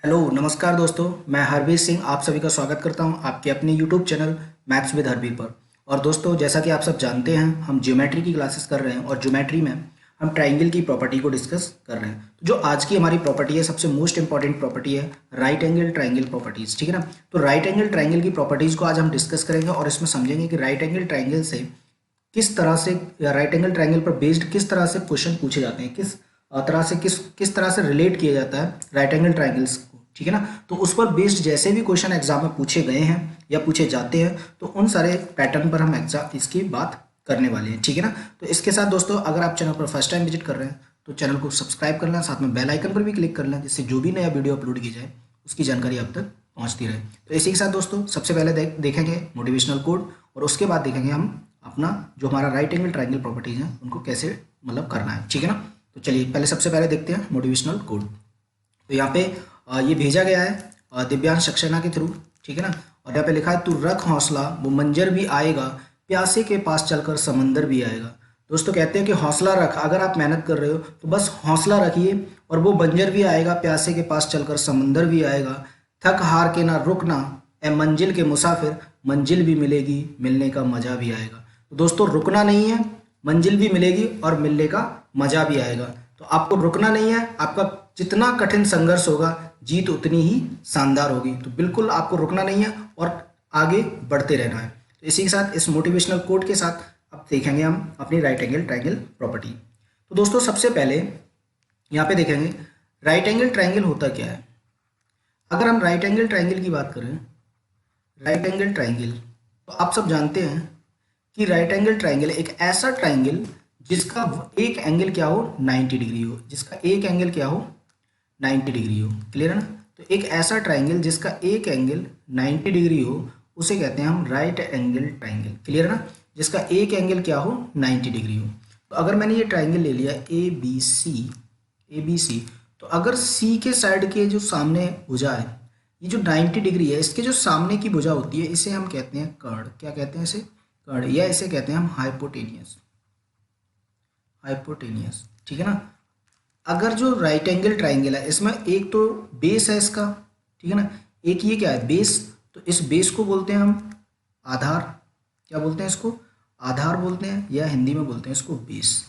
Hello नमस्कार दोस्तों। मैं हरवीर सिंह आप सभी का स्वागत करता हूं आपके अपने YouTube channel maths with Harveer पर। और दोस्तों, जैसा कि आप सब जानते हैं, हम ज्योमेट्री की क्लासेस कर रहे हैं और ज्योमेट्री में हम ट्राइंगल की प्रॉपर्टी को डिस्कस कर रहे हैं। तो जो आज की हमारी प्रॉपर्टी है, सबसे मोस्ट इंपॉर्टेंट प्रॉपर्टी है राइट एंगल ट्राइंगल प्रॉपर्टीज। ठीक है ना। तो राइट एंगल ट्राइंगल की प्रॉपर्टीज को आज हम डिस्कस करेंगे और इसमें समझेंगे कि राइट एंगल ट्राइंगल से किस तरह से, या राइट एंगल ट्राइंगल पर बेस्ड किस तरह से क्वेश्चन पूछे जाते हैं, किस तरह से रिलेट किया जाता है राइट एंगल ट्राइंगल्स को। ठीक है ना। तो उस पर बेस्ड जैसे भी क्वेश्चन एग्जाम में पूछे गए हैं या पूछे जाते हैं, तो उन सारे पैटर्न पर हम एग्जाम इसकी बात करने वाले हैं। ठीक है ना। तो इसके साथ दोस्तों, अगर आप चैनल पर फर्स्ट टाइम विजिट कर रहे हैं तो चैनल को सब्सक्राइब कर लें, साथ में बेल आइकन पर भी क्लिक कर लें, जिससे जो भी नया वीडियो अपलोड की जाए उसकी जानकारी आप तक पहुंचती रहे। तो इसी के साथ दोस्तों, सबसे पहले देखेंगे मोटिवेशनल कोड, और उसके बाद देखेंगे हम अपना जो हमारा राइट एंगल ट्राइंगल प्रॉपर्टीज हैं उनको कैसे करना है। ठीक है ना। तो चलिए सबसे पहले देखते हैं मोटिवेशनल कोड। तो यहाँ पे ये भेजा गया है दिव्यांश सक्सेना के थ्रू। ठीक है ना। और यहाँ पे लिखा है, तू रख हौसला वो मंजर भी आएगा, प्यासे के पास चलकर समंदर भी आएगा। दोस्तों कहते हैं कि हौसला रख, अगर आप मेहनत कर रहे हो तो बस हौसला रखिए और वो बंजर भी आएगा, प्यासे के पास चलकर समंदर भी आएगा। थक हार के ना रुकना, ए मंजिल के मुसाफिर, मंजिल भी मिलेगी, मिलने का मजा भी आएगा। तो दोस्तों रुकना नहीं है, मंजिल भी मिलेगी और मिलने का मजा भी आएगा। तो आपको रुकना नहीं है, आपका जितना कठिन संघर्ष होगा जीत उतनी ही शानदार होगी। तो बिल्कुल आपको रुकना नहीं है और आगे बढ़ते रहना है। तो इसी के साथ, इस मोटिवेशनल कोट के साथ अब देखेंगे हम अपनी राइट एंगल ट्राइंगल प्रॉपर्टी। तो दोस्तों सबसे पहले यहाँ पे देखेंगे राइट एंगल ट्राइंगल होता क्या है। अगर हम राइट एंगल ट्राइंगल की बात करें, राइट एंगल ट्राइंगल, तो आप सब जानते हैं कि राइट एंगल ट्राइंगल एक ऐसा ट्राइंगल जिसका एक एंगल क्या हो, 90 डिग्री हो, जिसका एक एंगल क्या हो, 90 डिग्री हो। क्लियर है ना। तो एक ऐसा ट्राइंगल जिसका एक एंगल 90 डिग्री हो उसे कहते हैं हम राइट एंगल ट्राइंगल। क्लियर है ना। जिसका एक एंगल क्या हो, 90 डिग्री हो। तो अगर मैंने ये ट्राइंगल ले लिया ए बी सी, तो अगर सी के साइड के जो सामने भुजा है, ये जो 90 डिग्री है, इसके जो सामने की भुजा होती है इसे हम कहते हैं कर्ण। क्या कहते हैं इसे, कर्ण, या इसे कहते हैं हम हाइपोटेनियस। ठीक है ना। अगर जो राइट एंगल ट्राइंगल है इसमें एक तो बेस है इसका, ठीक है ना, एक ये क्या है, बेस। तो इस बेस को बोलते हैं हम आधार। क्या बोलते हैं इसको, आधार बोलते हैं, या हिंदी में बोलते हैं इसको बेस।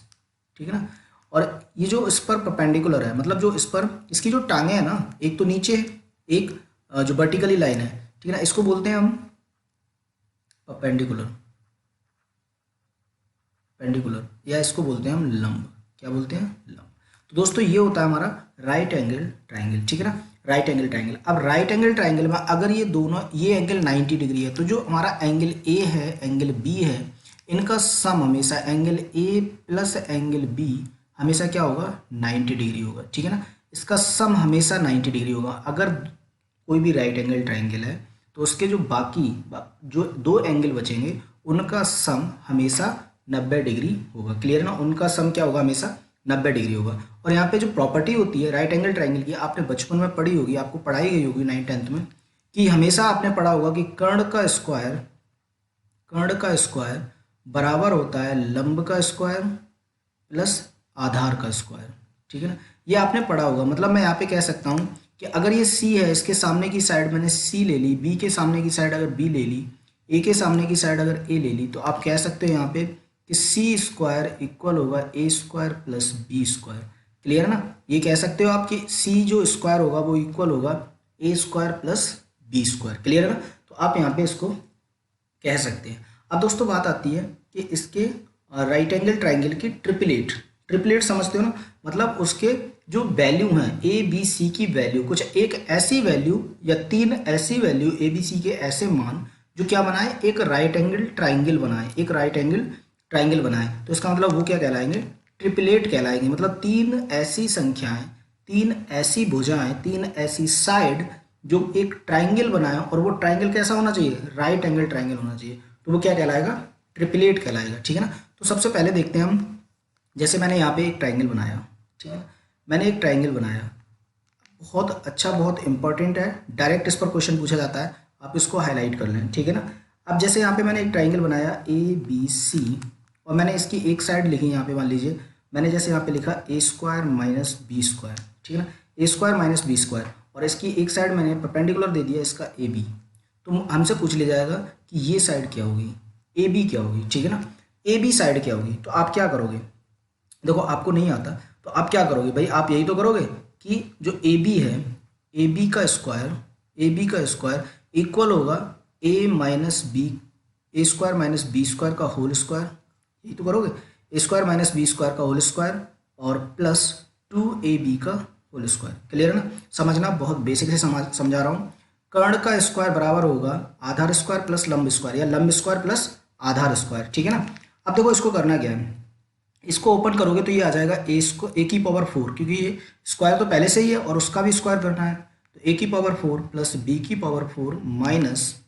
ठीक है ना। और ये जो इस पर परपेंडिकुलर है, मतलब जो इस पर इसकी जो टांगे हैं ना, एक तो नीचे है, एक जो वर्टिकली लाइन है, ठीक है ना, इसको बोलते हैं हम परपेंडिकुलर, या इसको बोलते हैं हम लंब। क्या बोलते हैं, लंब। तो दोस्तों ये होता है हमारा राइट एंगल ट्राइंगल। ठीक है ना। Right angle triangle. अब राइट एंगल ट्राइंगल में अगर ये दोनों, ये एंगल 90 डिग्री है, तो जो हमारा एंगल ए है, एंगल बी है, इनका सम हमेशा angle A plus angle B हमेशा क्या होगा, 90 डिग्री होगा। ठीक है ना। इसका सम हमेशा 90 डिग्री होगा। अगर कोई भी राइट एंगल ट्राइंगल है तो उसके जो बाकी जो दो एंगल बचेंगे उनका सम हमेशा 90 डिग्री होगा। क्लियर ना। उनका सम क्या होगा, हमेशा 90 डिग्री होगा। और यहाँ पे जो प्रॉपर्टी होती है राइट एंगल ट्राइंगल की, आपने बचपन में पढ़ी होगी, आपको पढ़ाई गई होगी 9th-10th में, कि हमेशा आपने पढ़ा होगा कि कर्ण का स्क्वायर बराबर होता है लंब का स्क्वायर प्लस आधार का स्क्वायर। ठीक है ना। ये आपने पढ़ा होगा। मतलब मैं यहाँ पे कह सकता हूँ कि अगर ये सी है, इसके सामने की साइड मैंने सी ले ली, बी के सामने की साइड अगर बी ले ली, ए के सामने की साइड अगर ए ले ली, तो आप कह सकते हो यहाँ पे कि सी स्क्वायर इक्वल होगा A square plus B square. Clear है ना। ये कह सकते हो आप कि सी जो स्क्वायर होगा वो इक्वल होगा A square plus B square. Clear है ना। तो आप यहाँ पे इसको कह सकते हैं। अब दोस्तों बात आती है कि इसके राइट एंगल ट्राइंगल की ट्रिपलेट समझते हो ना, मतलब उसके जो वैल्यू हैं ए बी सी की वैल्यू, कुछ एक ऐसी वैल्यू या तीन ऐसी वैल्यू ए बी सी के ऐसे मान जो क्या बनाए, एक राइट एंगल ट्राइंगल बनाए, एक राइट एंगल ट्राइंगल बनाए। तो इसका मतलब वो क्या कहलाएंगे, ट्रिपलेट कहलाएंगे। मतलब तीन ऐसी संख्याएं, तीन ऐसी भुजाएं, तीन ऐसी साइड जो एक ट्राइंगल बनाए, और वो ट्राइंगल कैसा होना चाहिए, राइट एंगल ट्राइंगल होना चाहिए। तो वो क्या कहलाएगा, ट्रिपलेट कहलाएगा। ठीक है ना। तो सबसे पहले देखते हैं हम, जैसे मैंने यहाँ पे एक ट्राइंगल बनाया। ठीक है। मैंने एक ट्राइंगल बनाया, बहुत अच्छा, बहुत इंपॉर्टेंट है, डायरेक्ट इस पर क्वेश्चन पूछा जाता है, आप इसको हाईलाइट कर लें। ठीक है ना। अब जैसे यहाँ पे मैंने एक ट्राइंगल बनाया ए बी सी, और मैंने इसकी एक साइड लिखी यहाँ पे, मान लीजिए मैंने जैसे यहाँ पे लिखा ए स्क्वायर माइनस बी स्क्वायर। ठीक है ना। ए स्क्वायर माइनस बी स्क्वायर, और इसकी एक साइड मैंने परपेंडिकुलर दे दिया इसका ए बी, तो हमसे पूछ लिया जाएगा कि ये साइड क्या होगी, ए बी क्या होगी, ठीक है ना, ए बी साइड क्या होगी। तो आप क्या करोगे, देखो आपको नहीं आता तो आप क्या करोगे भाई, आप यही तो करोगे कि जो ए बी है, ए बी का स्क्वायर इक्वल होगा ए माइनस बी, ए स्क्वायर माइनस बी स्क्वायर का होल स्क्वायर, यही तो करोगे, ए स्क्वायर माइनस बी स्क्वायर का होल स्क्वायर और प्लस 2ab का होल स्क्वायर। क्लियर है ना, समझना, बहुत बेसिक से समझा रहा हूँ। कर्ण का स्क्वायर बराबर होगा आधार स्क्वायर प्लस लंब स्क्वायर या लंब स्क्वायर प्लस आधार स्क्वायर, ठीक है ना। अब देखो इसको करना क्या है, इसको ओपन करोगे तो ये आ जाएगा ए की पावर 4, क्योंकि ये स्क्वायर तो पहले से ही है और उसका भी स्क्वायर करना है, तो ए की पावर 4 प्लस बी की power 4 minus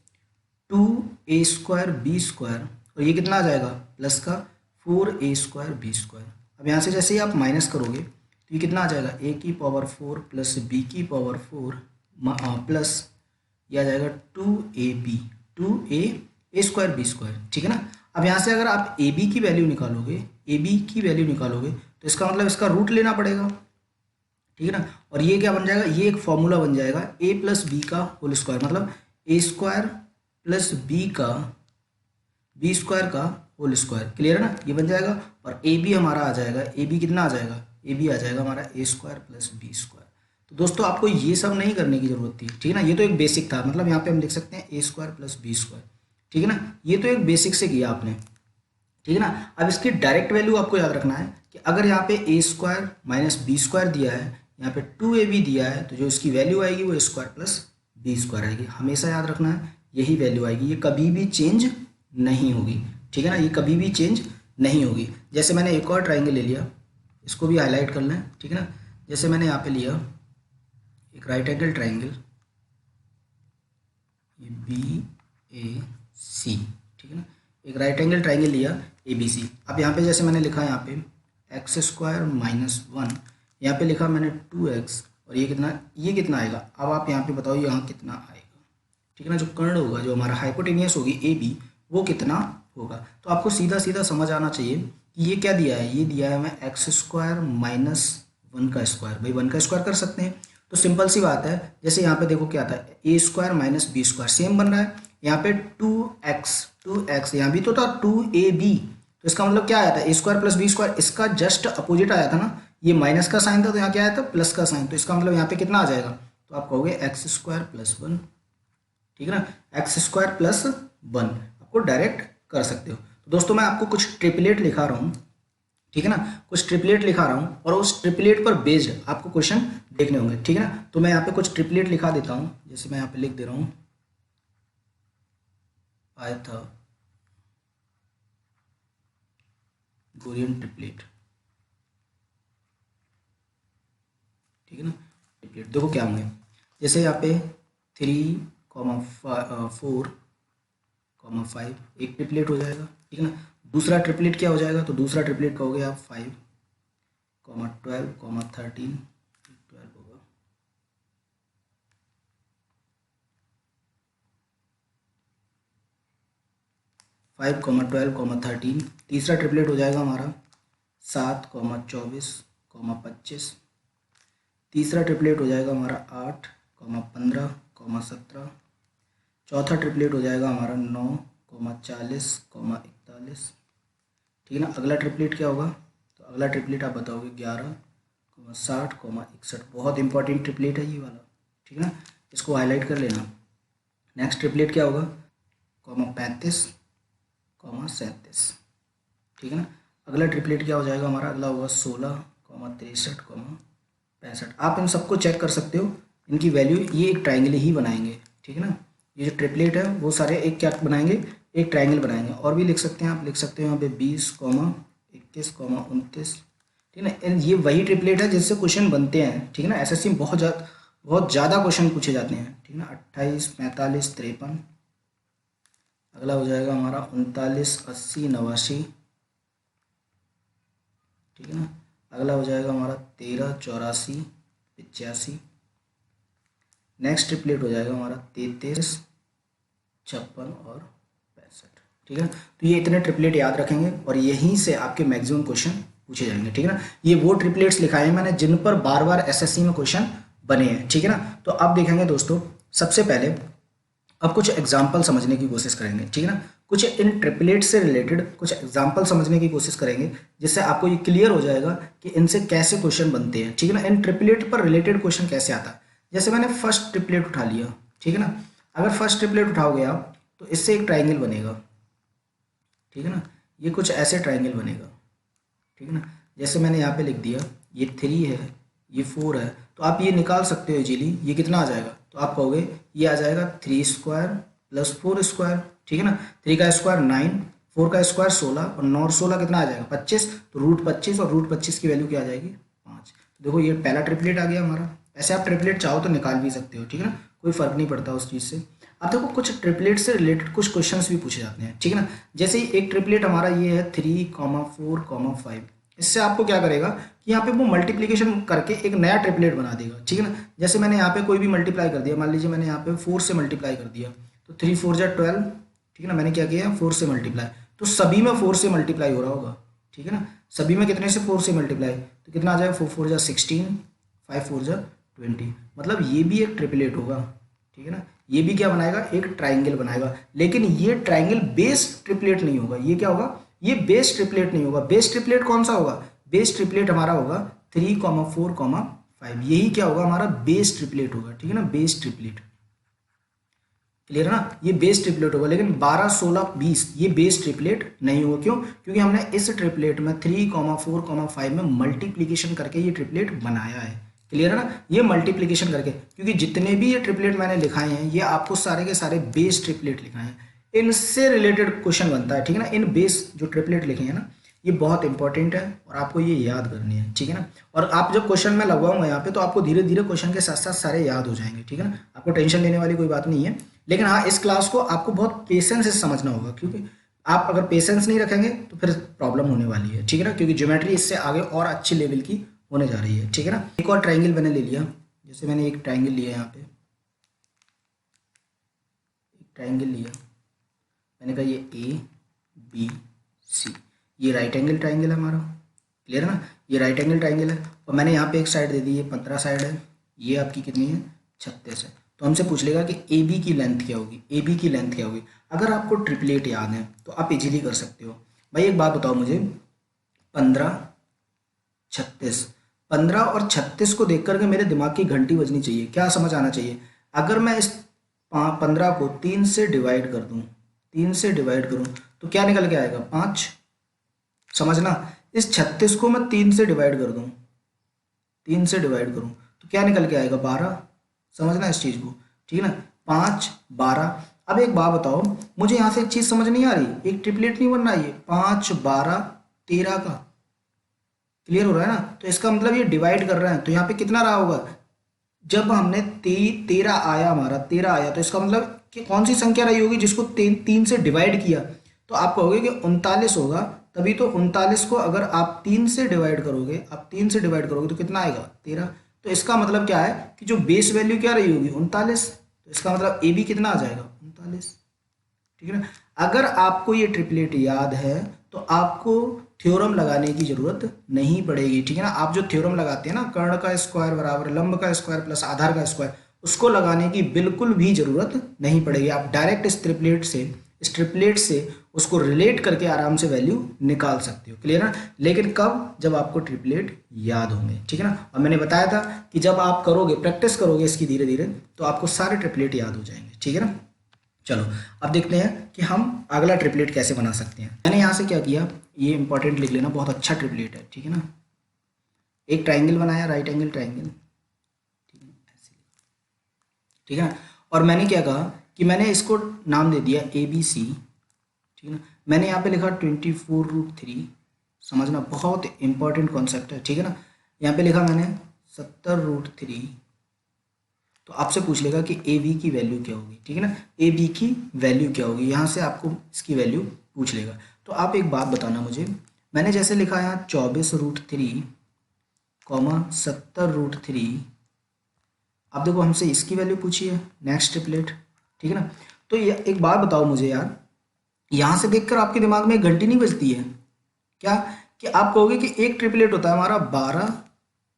2a square B square, और ये कितना आ जाएगा प्लस का 4a स्क्वायर बी स्क्वायर। अब यहाँ से जैसे ही आप माइनस करोगे तो ये कितना आ जाएगा, ए की पावर 4 प्लस बी की पावर 4 प्लस ये आ जाएगा 2ab 2a square B square, ठीक है ना। अब यहाँ से अगर आप ए बी की वैल्यू निकालोगे, तो इसका मतलब इसका रूट लेना पड़ेगा, ठीक है ना। और ये क्या बन जाएगा, ये एक फॉर्मूला बन जाएगा ए प्लस बी का होल स्क्वायर, मतलब ए स्क्वायर प्लस बी स्क्वायर का होल स्क्वायर। क्लियर है ना, ये बन जाएगा। और ए बी हमारा आ जाएगा, ए बी कितना आ जाएगा, ए बी आ जाएगा हमारा ए स्क्वायर प्लस बी स्क्वायर। तो दोस्तों आपको ये सब नहीं करने की जरूरत थी, ठीक है ना, ये तो एक बेसिक था, मतलब यहाँ पे हम लिख सकते हैं ए स्क्वायर प्लस बी स्क्वायर, ठीक है ना, ये तो एक बेसिक से किया आपने, ठीक है ना। अब इसकी डायरेक्ट वैल्यू आपको याद रखना है कि अगर यहाँ पे ए स्क्वायर माइनस बी स्क्वायर दिया है, यहाँ पे 2ab दिया है, तो जो इसकी वैल्यू आएगी वो स्क्वायर प्लस बी स्क्वायर आएगी, हमेशा याद रखना है यही वैल्यू आएगी, ये कभी भी चेंज नहीं होगी, ठीक है ना, ये कभी भी चेंज नहीं होगी। जैसे मैंने एक और ट्राइंगल ले लिया, इसको भी हाईलाइट कर लें, ठीक है ना। जैसे मैंने यहाँ पे लिया एक राइट एंगल ट्राइंगल, ये BAC, ठीक है ना, एक राइट एंगल ट्राइंगल लिया ABC। अब यहाँ पे जैसे मैंने लिखा यहाँ पे एक्स स्क्वायर माइनस 1, यहाँ पे लिखा मैंने 2x, और ये कितना आएगा। अब आप यहाँ पे बताओ यहाँ कितना आएगा, ठीक है ना, जो कर्ण होगा, जो हमारा हाइपोटेनियस होगी AB, वो कितना होगा। तो आपको सीधा सीधा समझ आना चाहिए कि ये क्या दिया है, ये दिया है हमें एक्स स्क्वायर माइनस 1 का स्क्वायर, भाई 1 का स्क्वायर कर सकते हैं, तो सिंपल सी बात है। जैसे यहाँ पे देखो क्या था, A square minus B square same बन रहा है, यहाँ पे 2x यहाँ भी तो था 2ab, तो इसका मतलब क्या आया था, A square plus B square, इसका जस्ट अपोजिट आया था ना, ये माइनस का साइन था तो यहाँ क्या आया था, प्लस का साइन, तो इसका मतलब यहाँ पे कितना आ जाएगा, तो आप कहोगे एक्स स्क्वायर प्लस 1, ठीक है ना, एक्स स्क्वायर प्लस 1 आपको डायरेक्ट कर सकते हो। तो दोस्तों मैं आपको कुछ ट्रिपलेट लिखा रहा हूँ, ठीक है ना, कुछ ट्रिपलेट लिखा रहा हूँ और उस ट्रिपलेट पर बेस्ड आपको क्वेश्चन देखने होंगे, ठीक है ना। तो मैं यहाँ पे कुछ ट्रिपलेट लिखा देता हूँ, जैसे मैं यहाँ पे लिख दे रहा हूँ पाइथागोरियन ट्रिपलेट, ठीक है ना। ट्रिपलेट देखो क्या होंगे, जैसे यहाँ पे 3, 4, 5 एक ट्रिपलेट हो जाएगा, ठीक है ना। दूसरा ट्रिपलेट क्या हो जाएगा, तो दूसरा ट्रिपलेट कहोगे आप 5, 12, 13, 12 होगा, 5, 12, 13। तीसरा ट्रिपलेट हो जाएगा हमारा 7, 24, 25। तीसरा ट्रिपलेट हो जाएगा हमारा 8, 15, 17। चौथा ट्रिपलेट हो जाएगा हमारा 9, 40, 41, ठीक है ना। अगला ट्रिपलेट क्या होगा, तो अगला ट्रिपलेट आप बताओगे 11, 60, 61। बहुत इंपॉर्टेंट ट्रिपलेट है ये वाला, ठीक है ना, इसको हाईलाइट कर लेना। नेक्स्ट ट्रिपलेट क्या होगा, 35, 37, ठीक है ना। अगला ट्रिपलेट क्या हो जाएगा हमारा, अगला होगा 16, 63, 65। आप इन सबको चेक कर सकते हो, इनकी वैल्यू ये एक ट्राइंगल ही बनाएंगे, ठीक है ना। ये जो ट्रिपलेट है वो सारे एक क्या बनाएंगे, एक ट्राइंगल बनाएंगे। और भी लिख सकते हैं, आप लिख सकते हो यहाँ पे 20, 21, 29, ठीक है ना। ये वही ट्रिपलेट है जिससे क्वेश्चन बनते हैं, ठीक है ना। एसएससी में बहुत ज़्यादा क्वेश्चन पूछे जाते हैं, ठीक है ना। 28, 45, 53। अगला हो जाएगा हमारा 39, 80, 89, ठीक है ना। अगला हो जाएगा हमारा 13, 84, 85। नेक्स्ट ट्रिपलेट हो जाएगा हमारा 33, 56 और 65, ठीक है ना। तो ये इतने ट्रिपलेट याद रखेंगे और यहीं से आपके मैक्सिमम क्वेश्चन पूछे जाएंगे, ठीक है ना। ये वो ट्रिपलेट्स लिखाए हैं मैंने जिन पर बार बार एसएससी में क्वेश्चन बने हैं, ठीक है ना। तो अब देखेंगे दोस्तों, सबसे पहले अब कुछ एग्जाम्पल समझने की कोशिश करेंगे, ठीक है ना। कुछ इन ट्रिपलेट से रिलेटेड कुछ एग्जाम्पल समझने की कोशिश करेंगे, जिससे आपको ये क्लियर हो जाएगा कि इनसे कैसे क्वेश्चन बनते हैं, ठीक है ना। इन ट्रिपलेट पर रिलेटेड क्वेश्चन कैसे आता है। जैसे मैंने फर्स्ट ट्रिपलेट उठा लिया, ठीक है ना। अगर फर्स्ट ट्रिपलेट उठाओगे आप तो इससे एक ट्राइंगल बनेगा, ठीक है ना। ये कुछ ऐसे ट्राइंगल बनेगा, ठीक है ना। जैसे मैंने यहाँ पे लिख दिया ये 3 है, ये 4 है, तो आप ये निकाल सकते हो इजीली। ये कितना आ जाएगा, तो आप कहोगे ये आ जाएगा 3 स्क्वायर प्लस 4 स्क्वायर, ठीक है ना। 3 का स्क्वायर 9, 4 का स्क्वायर 16 और 9 और 16 कितना आ जाएगा 25, तो रूट 25 और रूट 25 की वैल्यू क्या आ जाएगी 5। तो देखो ये पहला ट्रिपलेट आ गया हमारा। ऐसे आप ट्रिपलेट चाहो तो निकाल भी सकते हो, ठीक है ना, कोई फर्क नहीं पड़ता उस चीज़ से। अब देखो कुछ ट्रिपलेट से रिलेटेड कुछ क्वेश्चंस भी पूछे जाते हैं, ठीक है ना। जैसे ही एक ट्रिपलेट हमारा ये है 3,4,5, इससे आपको क्या करेगा कि यहाँ पे वो मल्टीप्लिकेशन करके एक नया ट्रिपलेट बना देगा, ठीक है ना। जैसे मैंने यहाँ पे कोई भी मल्टीप्लाई कर दिया, मान लीजिए मैंने यहाँ पे 4 से मल्टीप्लाई कर दिया, तो 3 4 जा 12, ठीक है ना। मैंने क्या किया 4 से मल्टीप्लाई, तो सभी में 4 से मल्टीप्लाई हो रहा होगा, ठीक है ना। सभी में कितने से 4 से मल्टीप्लाई, तो कितना आ जाएगा 4 4 जा 16, 5 4 जा 20, मतलब ये भी एक ट्रिपलेट होगा, ठीक है ना। ये भी क्या बनाएगा, एक ट्राइंगल बनाएगा। लेकिन ये ट्राइंगल बेस ट्रिपलेट नहीं होगा, ये क्या होगा, ये बेस ट्रिपलेट नहीं होगा। बेस ट्रिपलेट कौन सा होगा, बेस ट्रिपलेट हमारा होगा 3,4,5, यही क्या होगा हमारा बेस ट्रिपलेट होगा, ठीक है ना, बेस ट्रिपलेट। क्लियर है ना, ये बेस ट्रिपलेट होगा। लेकिन 12 16 20 ये बेस ट्रिपलेट नहीं होगा। क्यों, क्योंकि हमने इस ट्रिपलेट में 3,4,5 में मल्टीप्लीकेशन करके ये ट्रिपलेट बनाया है। क्लियर है ना, ये मल्टीप्लीकेशन करके, क्योंकि जितने भी ये ट्रिपलेट मैंने लिखाए हैं ये आपको सारे के सारे बेस ट्रिपलेट लिखाए हैं, इनसे रिलेटेड क्वेश्चन बनता है, ठीक है ना। इन बेस जो ट्रिपलेट लिखे हैं ना, ये बहुत इंपॉर्टेंट है और आपको ये याद करनी है, ठीक है ना। और आप जब क्वेश्चन में लगवाऊंगा यहाँ पे तो आपको धीरे धीरे क्वेश्चन के साथ साथ सारे याद हो जाएंगे, ठीक है ना। आपको टेंशन लेने वाली कोई बात नहीं है। लेकिन हाँ, इस क्लास को आपको बहुत पेशेंस से समझना होगा, क्योंकि आप अगर पेशेंस नहीं रखेंगे तो फिर प्रॉब्लम होने वाली है, ठीक है ना। क्योंकि ज्योमेट्री इससे आगे और अच्छी लेवल की होने जा रही है, ठीक है ना। एक और ट्राइंगल मैंने ले लिया, जैसे मैंने एक ट्राइंगल लिया यहाँ पे, एक ट्राइंगल लिया, मैंने कहा ये ABC, ये राइट एंगल ट्राइंगल है हमारा। क्लियर है ना, ये राइट एंगल ट्राइंगल है। और मैंने यहाँ पे एक साइड दे दी, ये 15 साइड है, ये आपकी कितनी है 36 है। तो हमसे पूछ लेगा कि AB की लेंथ क्या होगी, AB की लेंथ क्या होगी। अगर आपको ट्रिपलेट याद है तो आप इजीली कर सकते हो। भाई एक बात बताओ मुझे, 15 36, 15 और 36 को देख करके मेरे दिमाग की घंटी बजनी चाहिए, क्या समझ आना चाहिए। अगर मैं इस 15 को 3 से डिवाइड कर दूं, 3 से डिवाइड करूं तो क्या निकल के आएगा 5, समझना। इस 36 को मैं 3 से डिवाइड कर दूं, 3 से डिवाइड करूं तो क्या निकल के आएगा 12, समझना इस चीज़ को, ठीक है ना। 5 12। अब एक बात बताओ मुझे, यहाँ से एक चीज़ समझ नहीं आ रही, एक ट्रिपलेट नहीं बनना, ये 5 12 13 का। क्लियर हो रहा है ना, तो इसका मतलब ये डिवाइड कर रहे हैं, तो यहाँ पे कितना रहा होगा, जब हमने 13 आया, हमारा 13 आया, तो इसका मतलब कि कौन सी संख्या रही होगी जिसको 3 से डिवाइड किया, तो आप कहोगे कि 39 होगा। तभी तो 39 को अगर आप 3 से डिवाइड करोगे, आप 3 से डिवाइड करोगे तो कितना आएगा 13। तो इसका मतलब क्या है कि जो बेस वैल्यू क्या रही होगी 39, तो इसका मतलब ए बी कितना आ जाएगा 39, ठीक है ना। अगर आपको ये ट्रिपलेट याद है तो आपको थ्योरम लगाने की जरूरत नहीं पड़ेगी, ठीक है ना। आप जो थ्योरम लगाते हैं ना, कर्ण का स्क्वायर बराबर लंब का स्क्वायर प्लस आधार का स्क्वायर, उसको लगाने की बिल्कुल भी जरूरत नहीं पड़ेगी। आप डायरेक्ट इस ट्रिपलेट से उसको रिलेट करके आराम से वैल्यू निकाल सकते हो। क्लियर है, लेकिन कब, जब आपको ट्रिपलेट याद होंगे, ठीक है ना। और मैंने बताया था कि जब आप करोगे, प्रैक्टिस करोगे इसकी धीरे धीरे, तो आपको सारे ट्रिपलेट याद हो जाएंगे, ठीक है ना। चलो अब देखते हैं कि हम अगला ट्रिपलेट कैसे बना सकते हैं। मैंने यहाँ से क्या किया, ये इंपॉर्टेंट लिख लेना, बहुत अच्छा ट्रिपलेट है, ठीक है ना। एक ट्राइंगल बनाया, राइट एंगल ट्राइंगल, ठीक है, ऐसे, ठीक है ना। और मैंने क्या कहा कि मैंने इसको नाम दे दिया ABC, ठीक है ना। मैंने यहाँ पे लिखा 24√3, समझना बहुत इंपॉर्टेंट कॉन्सेप्ट है, ठीक है ना। यहाँ पे लिखा मैंने 70√3, तो आपसे पूछ लेगा कि AB की वैल्यू क्या होगी, ठीक है ना। AB की वैल्यू क्या होगी, यहाँ से आपको इसकी वैल्यू पूछ लेगा। तो आप एक बात बताना मुझे, मैंने जैसे लिखा है यहाँ 24√3, 70√3, अब देखो हमसे इसकी वैल्यू पूछी है, नेक्स्ट ट्रिपलेट, ठीक है ना। तो ये एक बात बताओ मुझे यार, यहाँ से देखकर आपके दिमाग में एक घंटी नहीं बजती है क्या, कि आप कहोगे कि एक ट्रिपलेट होता है हमारा 12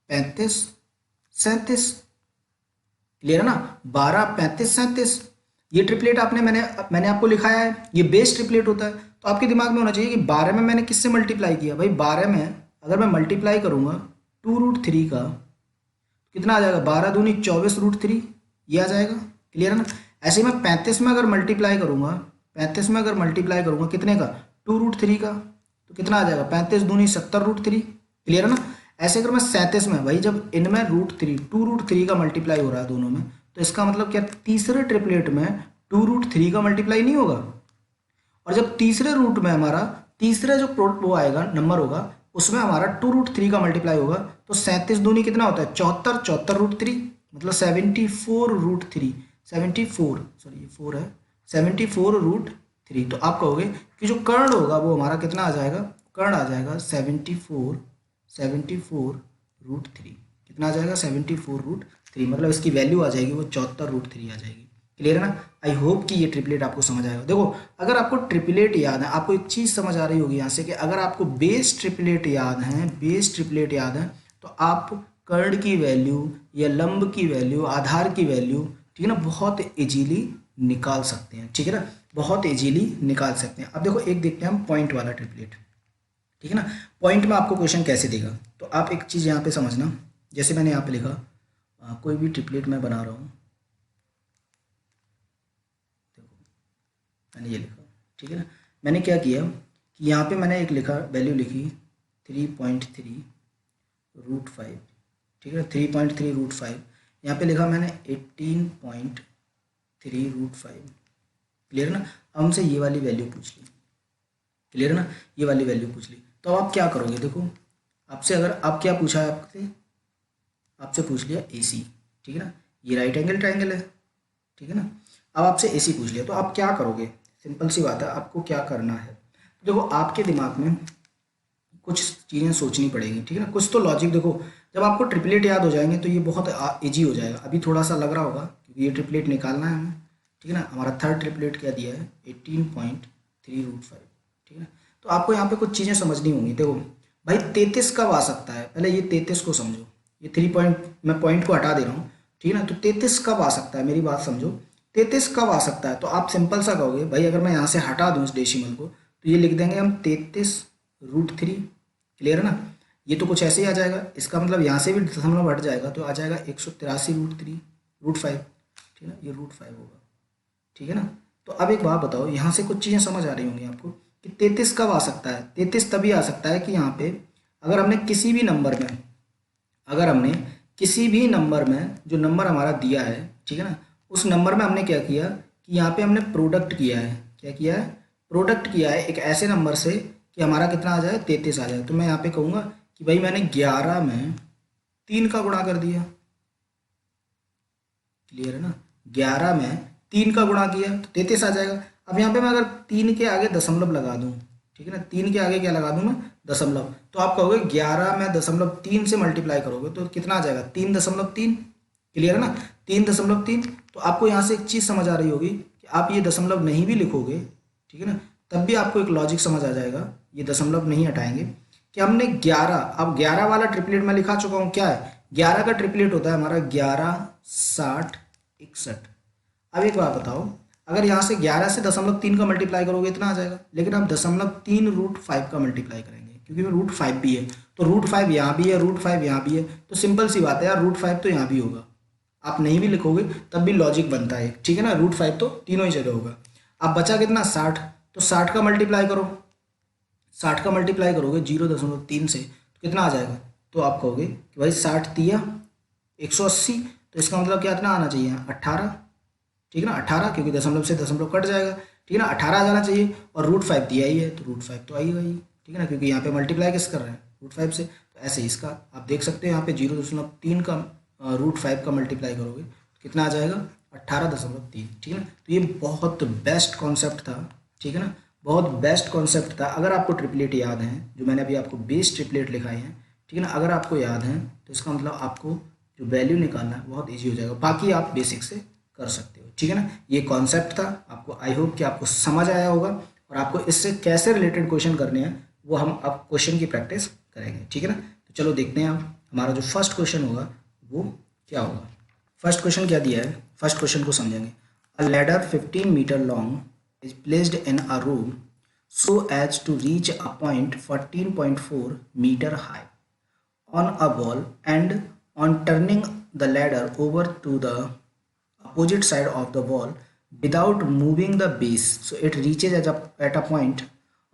35 37, क्लियर है ना। 12, 35, 37 ये ट्रिपलेट मैंने आपको लिखाया है, ये बेस ट्रिपलेट होता है। तो आपके दिमाग में होना चाहिए कि 12 में मैंने किससे मल्टीप्लाई किया। भाई 12 में अगर मैं मल्टीप्लाई करूँगा 2√3 का, कितना आ जाएगा, 12 दूनी 24√3, ये आ जाएगा। क्लियर है ना। ऐसे ही मैं 35 में अगर मल्टीप्लाई करूँगा, 35 में अगर मल्टीप्लाई करूँगा कितने का, 2√3 का, तो कितना आ जाएगा, 35 दूनी 70√3। क्लियर है ना। ऐसे अगर मैं 37 में, भाई जब इनमें √3 2√3 का मल्टीप्लाई हो रहा है दोनों में, तो इसका मतलब क्या, तीसरे ट्रिपलेट में 2√3 का मल्टीप्लाई नहीं होगा। और जब तीसरे रूट में हमारा तीसरे जो वो आएगा नंबर होगा उसमें हमारा 2√3 का मल्टीप्लाई होगा, तो 37 दूनी कितना होता है, 74, 74√3 मतलब 74√3, 74, सॉरी ये 4 है, 74√3। तो आप कहोगे कि जो कर्ण होगा वो हमारा कितना आ जाएगा, कर्ण आ जाएगा 74√3, कितना आ जाएगा, 74√3, मतलब इसकी वैल्यू आ जाएगी वो 74√3 आ जाएगी। क्लियर है ना। आई होप कि ये ट्रिपलेट आपको समझ आएगा। देखो अगर आपको ट्रिपलेट याद है, आपको एक चीज़ समझ आ रही होगी यहाँ से कि अगर आपको बेस ट्रिपलेट याद है तो आप कर्ण की वैल्यू या लंब की वैल्यू, आधार की वैल्यू, ठीक है ना, बहुत इजीली निकाल सकते हैं। ठीक है ना, बहुत इजीली निकाल सकते हैं। अब देखो एक देखते हैं हम पॉइंट वाला ट्रिपलेट। ठीक है ना, पॉइंट में आपको क्वेश्चन कैसे देगा, तो आप एक चीज़ यहाँ पे समझना। जैसे मैंने यहाँ पे लिखा कोई भी ट्रिपलेट मैं बना रहा हूँ, मैंने ये लिखा, ठीक है ना। मैंने क्या किया कि यहाँ पे मैंने एक लिखा, वैल्यू लिखी 3.3√5, ठीक है, 3.3√5। यहाँ पे लिखा मैंने 18.3√5। क्लियर है ना। हमसे ये वाली वैल्यू पूछ ली, क्लियर है ना, ये वाली वैल्यू पूछ ली। तो आप क्या करोगे, देखो आपसे अगर आप क्या पूछा है, आपसे पूछ लिया AC, ठीक है ना, ये राइट एंगल ट्राइंगल है, ठीक है ना। अब आपसे AC पूछ लिया तो आप क्या करोगे, सिंपल सी बात है, आपको क्या करना है। देखो आपके दिमाग में कुछ चीज़ें सोचनी पड़ेंगी, ठीक है ना, कुछ तो लॉजिक। देखो जब आपको ट्रिपलेट याद हो जाएंगे तो ये बहुत ईजी हो जाएगा। अभी थोड़ा सा लग रहा होगा क्योंकि ये ट्रिपलेट निकालना है हमें, ठीक है ना। हमारा थर्ड ट्रिपलेट क्या दिया है, 18.3√5, ठीक है ना। तो आपको यहाँ पे कुछ चीज़ें समझनी होंगी। देखो भाई 33 कब आ सकता है, पहले ये 33 को समझो। ये 3 पॉइंट, मैं पॉइंट को हटा दे रहा हूँ, ठीक है ना। तो 33 कब आ सकता है, मेरी बात समझो, 33 कब आ सकता है। तो आप सिंपल सा कहोगे भाई अगर मैं यहाँ से हटा दूँ इस डेसिमल को, तो ये लिख देंगे हम 33√3। क्लियर है ना। ये तो कुछ ऐसे ही आ जाएगा, इसका मतलब यहाँ से भी दशमलव हट जाएगा तो आ जाएगा 183√3√5, ठीक है ना, ये √5 होगा, ठीक है ना। तो अब एक बात बताओ, यहाँ से कुछ चीज़ें समझ आ रही होंगी आपको कि 33 कब आ सकता है। 33 तभी आ सकता है कि यहाँ पे अगर हमने किसी भी नंबर में, जो नंबर हमारा दिया है, ठीक है ना, उस नंबर में हमने क्या किया कि यहाँ पे हमने प्रोडक्ट किया है, क्या किया है, प्रोडक्ट किया है एक ऐसे नंबर से कि हमारा कितना आ जाए, 33 आ जाए। तो मैं यहाँ पे कहूँगा कि भाई मैंने 11 में 3 का गुणा कर दिया। क्लियर है ना, 11 में 3 का गुणा किया तो 33 आ जाएगा। अब यहाँ पे मैं अगर 3 के आगे दशमलव लगा दूँ, ठीक है ना, 3 के आगे क्या लगा दूँ मैं, दशमलव, तो आप कहोगे 11 में 0.3 से मल्टीप्लाई करोगे तो कितना आ जाएगा, 3.3। क्लियर है ना, 3.3। तो आपको यहाँ से एक चीज़ समझ आ रही होगी कि आप ये दशमलव नहीं भी लिखोगे, ठीक है ना, तब भी आपको एक लॉजिक समझ आ जाएगा, ये दशमलव नहीं हटाएंगे कि हमने 11, अब 11 वाला ट्रिपलेट मैं लिखा चुका हूँ, क्या है, 11 का ट्रिपलेट होता है हमारा 11, 60, 61। अब एक बात बताओ, अगर यहाँ से 11 से 0.3 का मल्टीप्लाई करोगे इतना आ जाएगा, लेकिन आप 0.3√5 का मल्टीप्लाई करेंगे क्योंकि √5 भी है, तो √5 यहाँ भी है, √5 यहाँ भी है, तो सिंपल सी बात है यार, √5 तो यहाँ भी होगा। आप नहीं भी लिखोगे तब भी लॉजिक बनता है, ठीक है ना, √5 तो तीनों ही जगह होगा। अब बचा कितना, 60, तो 60 का मल्टीप्लाई करो, 60 का मल्टीप्लाई करोगे 0.3 से तो कितना आ जाएगा, तो आप कहोगे कि भाई 60 दिया 180, तो इसका मतलब क्या इतना आना चाहिए 18, ठीक है ना, 18, क्योंकि दशमलव से दशमलव कट जाएगा, ठीक है ना, 18 आ जाना चाहिए। और √5 दिया ही है तो √5 तो आएगा ही, ठीक है ना, क्योंकि यहाँ पे मल्टीप्लाई किस कर रहे हैं, √5 से। तो ऐसे ही इसका आप देख सकते हो यहाँ पे 0.3 का √5 का मल्टीप्लाई करोगे तो कितना आ जाएगा, 18.3, ठीक है ना। तो ये बहुत बेस्ट कॉन्सेप्ट था, ठीक है ना, बहुत बेस्ट कॉन्सेप्ट था। अगर आपको ट्रिपलेट याद हैं, जो मैंने अभी आपको बेस ट्रिपलेट लिखाए हैं, ठीक है ना, अगर आपको याद हैं तो इसका मतलब आपको जो वैल्यू निकालना है बहुत ईजी हो जाएगा, बाकी आप बेसिक से कर सकते हो, ठीक है ना। ये कॉन्सेप्ट था आपको, आई होप कि आपको समझ आया होगा, और आपको इससे कैसे रिलेटेड क्वेश्चन करने हैं वो हम अब क्वेश्चन की प्रैक्टिस करेंगे, ठीक है ना। तो चलो देखते हैं अब हमारा जो फर्स्ट क्वेश्चन होगा वो क्या होगा। फर्स्ट क्वेश्चन क्या दिया है, फर्स्ट क्वेश्चन को समझेंगे। A ladder 15 metre long is placed in a room so as to reach a point 14.4 meter high on a wall, and on turning the ladder over to the opposite side of the wall without moving the base, so it reaches at a point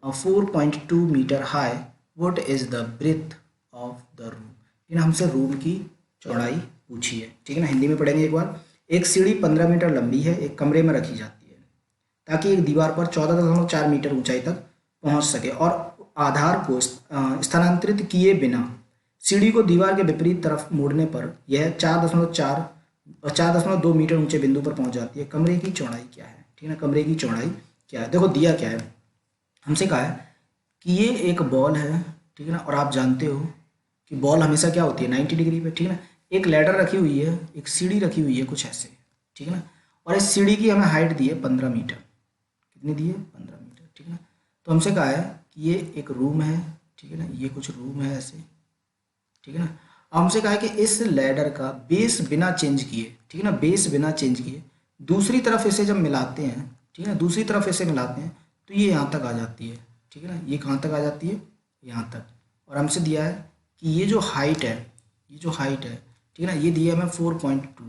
4.2 meter high. What is the breadth of the room? इन हमसे room की चौड़ाई पूछी है, ठीक है ना। हिंदी में पढ़ेंगे एक बार। एक सीढ़ी 15 मीटर लंबी है, एक कमरे में रखी जाती है ताकि एक दीवार पर 14.4 मीटर ऊंचाई तक पहुंच सके, और आधार को स्थानांतरित किए बिना सीढ़ी को दीवार के विपरीत तरफ मोड़ने पर यह 4.2 मीटर ऊंचे बिंदु पर पहुंच जाती है। कमरे की चौड़ाई क्या है, ठीक है ना। कमरे की चौड़ाई क्या है, देखो दिया क्या है, हमसे कहा है कि ये एक बॉल है, ठीक है ना। और आप जानते हो कि बॉल हमेशा क्या होती है, 90 डिग्री पे, ठीक है ना। एक लैडर रखी हुई है, एक सीढ़ी रखी हुई है कुछ ऐसे, ठीक है ना। और इस सीढ़ी की हमें हाइट दी है 15 मीटर। कितनी दी है, 15 मीटर, ठीक है ना। तो हमसे कहा है कि ये एक रूम है, ठीक है ना, ये कुछ रूम है ऐसे, ठीक है ना। अब हमसे कहा है कि इस लैडर का बेस बिना चेंज किए, ठीक है ना, बेस बिना चेंज किए दूसरी तरफ इसे जब मिलाते हैं, ठीक है ना, दूसरी तरफ इसे मिलाते हैं तो ये यहाँ तक आ जाती है, ठीक है ना। ये कहाँ तक आ जाती है, यहाँ तक। और हमसे दिया है कि ये जो हाइट है, ये जो हाइट है, ठीक है ना, ये दिया है हमें 4.2,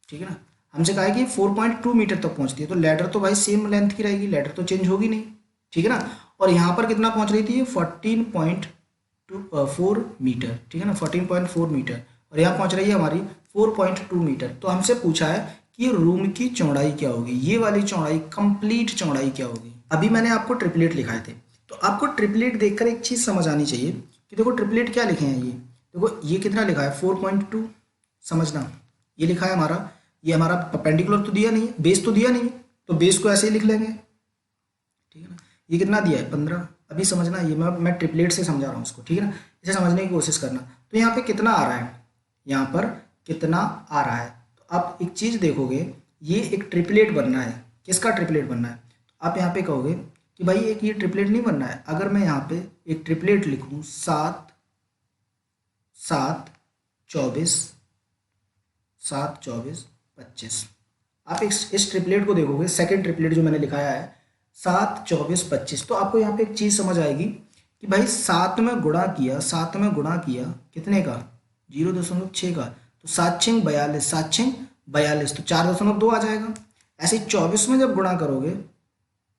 ठीक है ना। हमसे कहा है कि 4.2 मीटर तक पहुंचती है, तो लैडर तो भाई सेम लेंथ की रहेगी, लैडर तो चेंज होगी नहीं, ठीक है ना। और यहाँ पर कितना पहुंच रही थी, 14.4 मीटर, ठीक है ना, 14.4 मीटर, और यहाँ पहुंच रही है हमारी 4.2 मीटर। तो हमसे पूछा है कि रूम की चौड़ाई क्या होगी, ये वाली चौड़ाई, कंप्लीट चौड़ाई क्या होगी। अभी मैंने आपको ट्रिपलेट लिखाए थे, तो आपको ट्रिपलेट देखकर एक चीज़ समझ आनी चाहिए कि देखो ट्रिपलेट क्या लिखे हैं। ये देखो ये कितना लिखा है, 4.2, समझना, ये लिखा है हमारा, ये हमारा परपेंडिकुलर तो दिया नहीं है, बेस तो दिया नहीं है, तो बेस को ऐसे ही लिख लेंगे, ठीक है ना। ये कितना दिया है, 15। अभी समझना, ये मैं ट्रिपलेट से समझा रहा हूँ इसको, ठीक है ना, इसे समझने की कोशिश करना। तो यहाँ पे कितना आ रहा है, यहाँ पर कितना आ रहा है। तो आप एक चीज़ देखोगे, ये एक ट्रिपलेट बनना है, किसका ट्रिपलेट बनना है। तो आप यहाँ पे कहोगे कि भाई एक ये ट्रिपलेट नहीं बनना है। अगर मैं यहाँ पे एक ट्रिपलेट लिखूँ, 7 7 24 7 24 25, आप इस ट्रिपलेट को देखोगे, सेकंड ट्रिपलेट जो मैंने लिखाया है 7 24 25, तो आपको यहाँ पे एक चीज़ समझ आएगी कि भाई 7 में गुणा किया, 7 में गुणा किया कितने का, 0.6 का, तो 7 6 42, 7 6 42, तो 4.2 आ जाएगा। ऐसे 24 में जब गुणा करोगे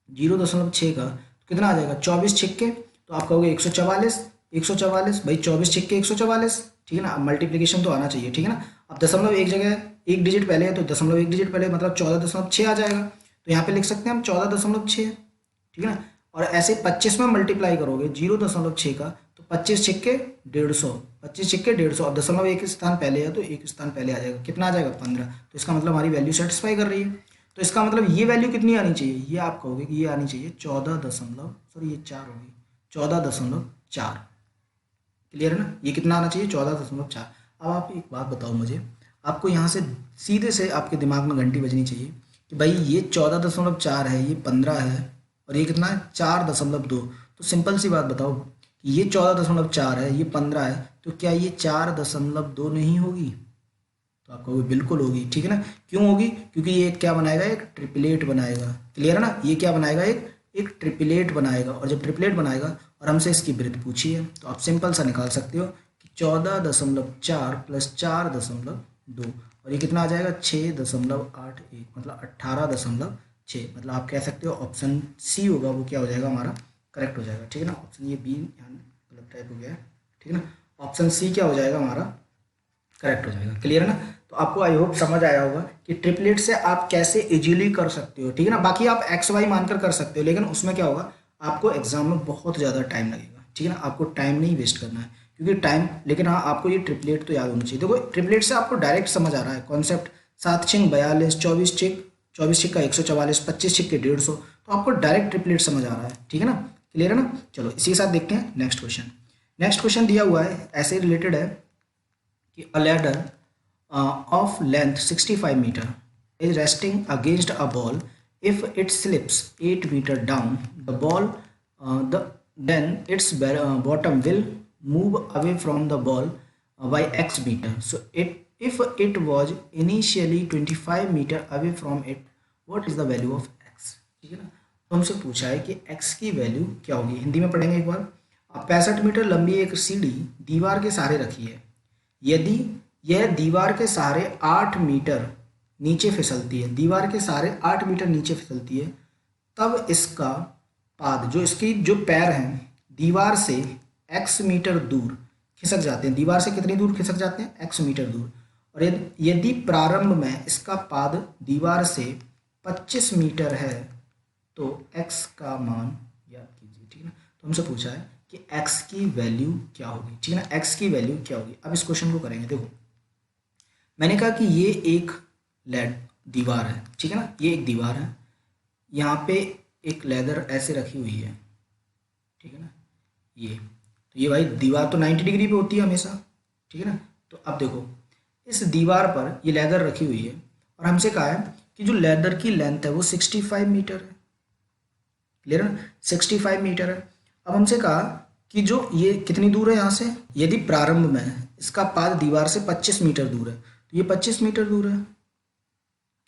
0.6 का, तो कितना आ जाएगा, 24 छिक्के, तो आप कहोगे 144, 144 भाई, 24 छिक्के 144, ठीक है ना। अब मल्टीप्लीकेशन तो आना चाहिए, ठीक है ना। अब दशमलव एक जगह एक डिजिट पहले है, तो दशमलव एक डिजिट पहले, मतलब 14.6 आ जाएगा। तो यहाँ पे लिख सकते हैं हम 14.6, ठीक है ना। और ऐसे 25 में मल्टीप्लाई करोगे 0.6 का, तो 25 छिक्के 150, 25 छिक्के 150। अब दशमलव एक स्थान पहले है तो एक स्थान पहले आ जाएगा, कितना आ जाएगा, 15। तो इसका मतलब हमारी वैल्यू सेटिस्फाई कर रही है। तो इसका मतलब ये वैल्यू कितनी आनी चाहिए, ये आप कहोगे कि ये आनी चाहिए 14 होगी, 14.4। क्लियर है ना, ये कितना आना चाहिए, 14.4। अब आप एक बात बताओ मुझे, आपको यहाँ से सीधे से आपके दिमाग में घंटी बजनी चाहिए कि भाई ये 14.4 है, ये 15 है, और ये कितना है, 4.2। तो सिंपल सी बात बताओ कि ये 14.4 है, ये 15 है, तो क्या ये 4.2 नहीं होगी। तो आप कहोगे बिल्कुल होगी, ठीक है ना। क्यों होगी, क्योंकि ये क्या बनाएगा, एक ट्रिपलेट बनाएगा। क्लियर है ना, ये क्या बनाएगा, एक ट्रिपलेट बनाएगा। और जब ट्रिपलेट बनाएगा और हमसे इसकी ब्रेथ पूछी है, तो आप सिंपल सा निकाल सकते हो कि 14.4 प्लस 4.2, और ये कितना आ जाएगा, 6.81, मतलब 18.6। मतलब आप कह सकते हो ऑप्शन सी होगा, वो क्या हो जाएगा हमारा, करेक्ट हो जाएगा, ठीक है ना। ऑप्शन ये बी यहाँ गलत टाइप हो गया है, ठीक है ना। ऑप्शन सी क्या हो जाएगा हमारा, करेक्ट हो जाएगा। क्लियर है ना। तो आपको आई होप समझ आया होगा कि ट्रिपलेट से आप कैसे इजीली कर सकते हो, ठीक है ना। बाकी आप एक्स वाई मानकर कर सकते हो, लेकिन उसमें क्या होगा, आपको एग्जाम में बहुत ज़्यादा टाइम लगेगा, ठीक है ना। आपको टाइम नहीं वेस्ट करना है, क्योंकि टाइम, लेकिन हाँ आपको ये ट्रिपलेट तो याद होना चाहिए। देखो ट्रिपलेट से आपको डायरेक्ट समझ आ रहा है कॉन्सेप्ट, 7 6 42, 24 छिक का 144, 25 छिक के 150, तो आपको डायरेक्ट ट्रिपलेट समझ आ रहा है, ठीक है ना। क्लियर है ना। चलो इसी के साथ देखते हैं नेक्स्ट क्वेश्चन। नेक्स्ट क्वेश्चन दिया हुआ है, ऐसे रिलेटेड है कि अ ladder of length 65 meter is resting against a ball. If it slips 8 meter down the ball, then its bottom will move away from the ball by x meter. So it if it was initially 25 metre away from it, what is the value of x. ठीक है ना, तो हमसे पूछा है कि x की value क्या होगी। हिंदी में पढ़ेंगे एक बार। 65 मीटर लंबी एक सीढ़ी दीवार के सहारे रखी है। यदि यह दीवार के सहारे 8 मीटर नीचे फिसलती है, दीवार के सहारे 8 मीटर नीचे फिसलती है, तब इसका पाद, जो इसकी जो पैर हैं, दीवार से x मीटर दूर खिसक जाते हैं। दीवार से कितनी दूर खिसक जाते हैं? x मीटर दूर। और यदि प्रारंभ में इसका पाद दीवार से 25 मीटर है तो x का मान याद कीजिए। ठीक है ना, तो हमसे पूछा है कि x की वैल्यू क्या होगी। ठीक है ना, x की वैल्यू क्या होगी। अब इस क्वेश्चन को करेंगे। देखो, मैंने कहा कि ये एक दीवार है। ठीक है ना, ये एक दीवार है, यहाँ पे एक लेदर ऐसे रखी हुई है। ठीक है ना, ये भाई दीवार तो 90 डिग्री पे होती है हमेशा। ठीक है ना, तो अब देखो, इस दीवार पर ये लेदर रखी हुई है और हमसे कहा है कि जो लेदर की लेंथ है वो 65 मीटर है। क्लियर है ना, 65 मीटर है। अब हमसे कहा कि जो ये कितनी दूर है यहाँ से, यदि प्रारंभ में इसका पाद दीवार से 25 मीटर दूर है तो ये 25 मीटर दूर है।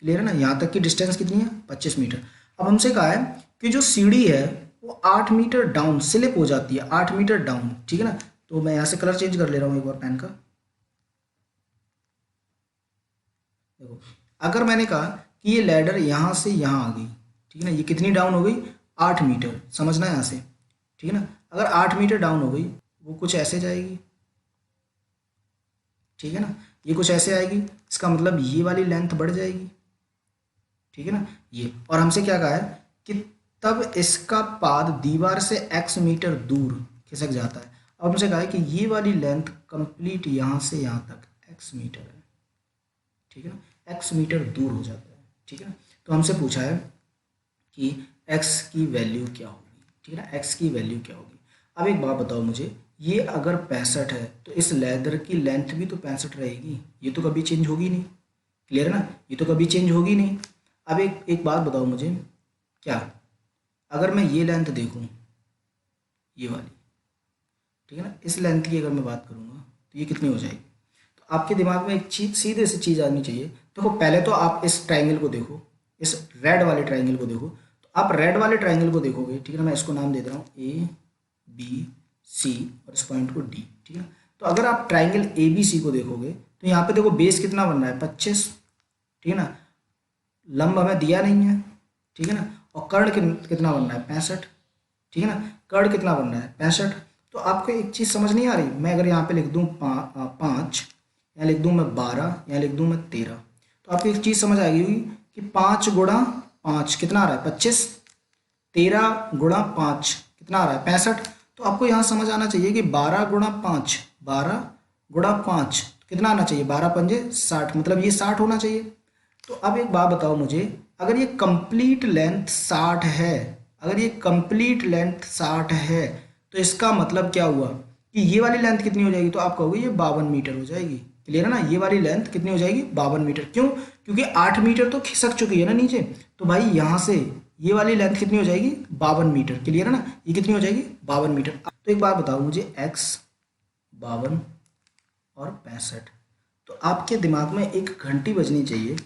क्लियर है ना, यहाँ तक की डिस्टेंस कितनी है? 25 मीटर। अब हमसे कहा है कि जो सीढ़ी है वो 8 मीटर डाउन स्लिप हो जाती है, 8 मीटर डाउन। ठीक है ना, तो मैं यहाँ से कलर चेंज कर ले रहा हूँ एक बार पेन का। देखो, अगर मैंने कहा कि ये लैडर यहाँ से यहाँ आ गई, ठीक है ना, ये कितनी डाउन हो गई? 8 मीटर। समझना है यहाँ से। ठीक है ना, अगर 8 मीटर डाउन हो गई वो कुछ ऐसे जाएगी। ठीक है ना, ये कुछ ऐसे आएगी, इसका मतलब ये वाली लेंथ बढ़ जाएगी। ठीक है ना, ये। और हमसे क्या कहा है कि तब इसका पाद दीवार से x मीटर दूर खिसक जाता है। अब हमसे कहा है कि ये वाली लेंथ कंप्लीट यहाँ से यहाँ तक x मीटर है। ठीक है ना, x मीटर दूर हो जाता है। ठीक है ना, तो हमसे पूछा है कि x की वैल्यू क्या होगी। ठीक है ना, x की वैल्यू क्या होगी। अब एक बात बताओ मुझे, ये अगर 65 है तो इस लेदर की लेंथ भी तो 65 रहेगी, ये तो कभी चेंज होगी नहीं। क्लियर है ना, ये तो कभी चेंज होगी नहीं। अब एक बात बताओ मुझे, क्या अगर मैं ये लेंथ देखूं, ये वाली, ठीक है ना, इस लेंथ की अगर मैं बात करूंगा तो ये कितनी हो जाएगी। तो आपके दिमाग में एक चीज, सीधे से चीज़ आनी चाहिए। देखो, पहले तो आप इस ट्राइंगल को देखो, इस रेड वाले ट्राइंगल को देखो। तो आप रेड वाले ट्राइंगल को देखोगे, ठीक है ना, मैं इसको नाम दे दे रहा हूँ ABC और इस पॉइंट को D। ठीक है, तो अगर आप ट्राइंगल ABC को देखोगे तो यहाँ पे देखो बेस कितना बन रहा है? 25। ठीक है ना, लंब हमें दिया नहीं है। ठीक है ना, और कर्ण कितना बन रहा है? 65। ठीक है ना, कर्ण कितना बन रहा है? 65। तो आपको एक चीज़ समझ नहीं आ रही, मैं अगर यहाँ पे लिख दूँ 5, यहाँ लिख दूँ मैं 12, यहाँ लिख दूँ मैं 13, तो आपको एक चीज़ समझ आएगी कि 5 गुणा 5 कितना आ रहा है? 25। 13 गुणा 5 कितना आ रहा है? 65। तो आपको यहाँ समझ आना चाहिए कि 12 गुणा 5, 12 गुणा 5 कितना आना चाहिए? 12 पंजे 60, मतलब ये 60 होना चाहिए। तो अब एक बात बताओ मुझे, अगर ये कंप्लीट लेंथ 60 है, अगर ये कंप्लीट लेंथ 60 है तो इसका मतलब क्या हुआ कि ये वाली लेंथ कितनी हो जाएगी? तो आप कहोगे ये 52 मीटर हो जाएगी। क्लियर है ना, ये वाली लेंथ कितनी हो जाएगी? 52 मीटर। क्यों? क्योंकि 8 मीटर तो खिसक चुकी है ना नीचे, तो भाई यहाँ से ये वाली लेंथ कितनी हो जाएगी? 52 मीटर। क्लियर है ना, ये कितनी हो जाएगी? 52 मीटर। तो एक बात बताओ मुझे, x 52 और 65, तो आपके दिमाग में एक घंटी बजनी चाहिए।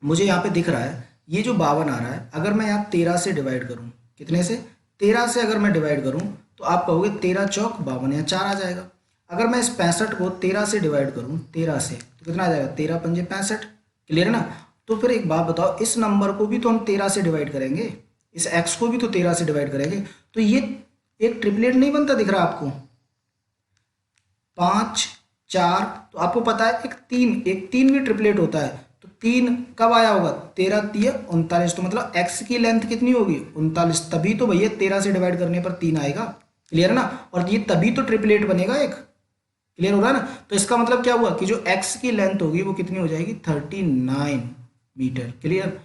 मुझे यहाँ पे दिख रहा है ये जो 52 आ रहा है, अगर मैं यहाँ 13 से डिवाइड करूँ, कितने से? 13 से अगर मैं डिवाइड करूँ तो आप कहोगे 13 चौक 52, यहाँ 4 आ जाएगा। अगर मैं इस 65 को 13 से डिवाइड करूँ, 13 से, तो कितना आ जाएगा? 13 पंजे 65। क्लियर है ना, तो फिर एक बात बताओ, इस नंबर को भी तो हम 13 से डिवाइड करेंगे, इस x को भी तो 13 से डिवाइड करेंगे, तो ये एक ट्रिपलेट नहीं बनता, दिख रहा है आपको? 5 4, तो आपको पता है एक तीन भी ट्रिपलेट होता है, तो 3 कब आया होगा? 13 3 39, तो मतलब x की लेंथ कितनी होगी? 39। तभी तो भैया 13 से डिवाइड करने पर 3 आएगा। क्लियर है ना, और ये तभी तो ट्रिपलेट बनेगा एक। क्लियर हो रहा है ना, तो इसका मतलब क्या हुआ कि जो x की लेंथ होगी वो कितनी हो जाएगी? 39 मीटर। क्लियर,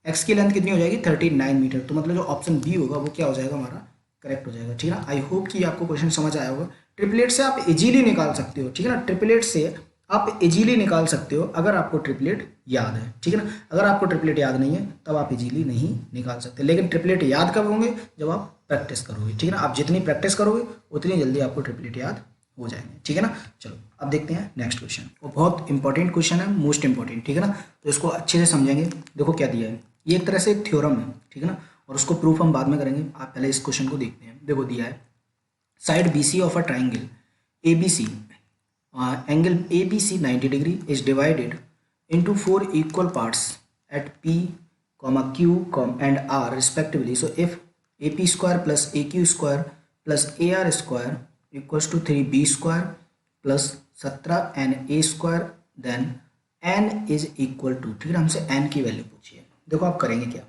x की लेंथ कितनी हो जाएगी? 39 मीटर। तो मतलब जो ऑप्शन बी होगा वो क्या हो जाएगा? हमारा करेक्ट हो जाएगा। ठीक है ना, आई होप कि आपको क्वेश्चन समझ आया होगा। ट्रिपलेट से आप इजीली निकाल सकते हो। ठीक है ना, ट्रिपलेट से आप इजीली निकाल सकते हो अगर आपको ट्रिपलेट याद है। ठीक है ना, अगर आपको ट्रिपलेट याद नहीं है तब आप इजीली नहीं निकाल सकते, लेकिन ट्रिपलेट याद कब होंगे? जब आप प्रैक्टिस करोगे। ठीक है ना, आप जितनी प्रैक्टिस करोगे उतनी जल्दी आपको ट्रिपलेट याद हो जाएंगे, ठीक है ना। चलो अब देखते हैं नेक्स्ट क्वेश्चन, वो बहुत इंपॉर्टेंट क्वेश्चन है, मोस्ट इंपॉर्टेंट, ठीक है ना। तो इसको अच्छे से समझेंगे। देखो क्या दिया है, ये एक तरह से एक थ्योरम है, ठीक है ना, और उसको प्रूफ हम बाद में करेंगे। आप पहले इस क्वेश्चन को देखते हैं। देखो दिया है, side B C of a triangle A B C, angle ABC 90 degree is divided into four equal parts at P, Q, and R respectively. So if AP square plus AQ square plus AR square equals to 3B square plus 17 NA square, then N is equal to, ठीक है, हमसे N की value पूछी है। देखो आप करेंगे क्या,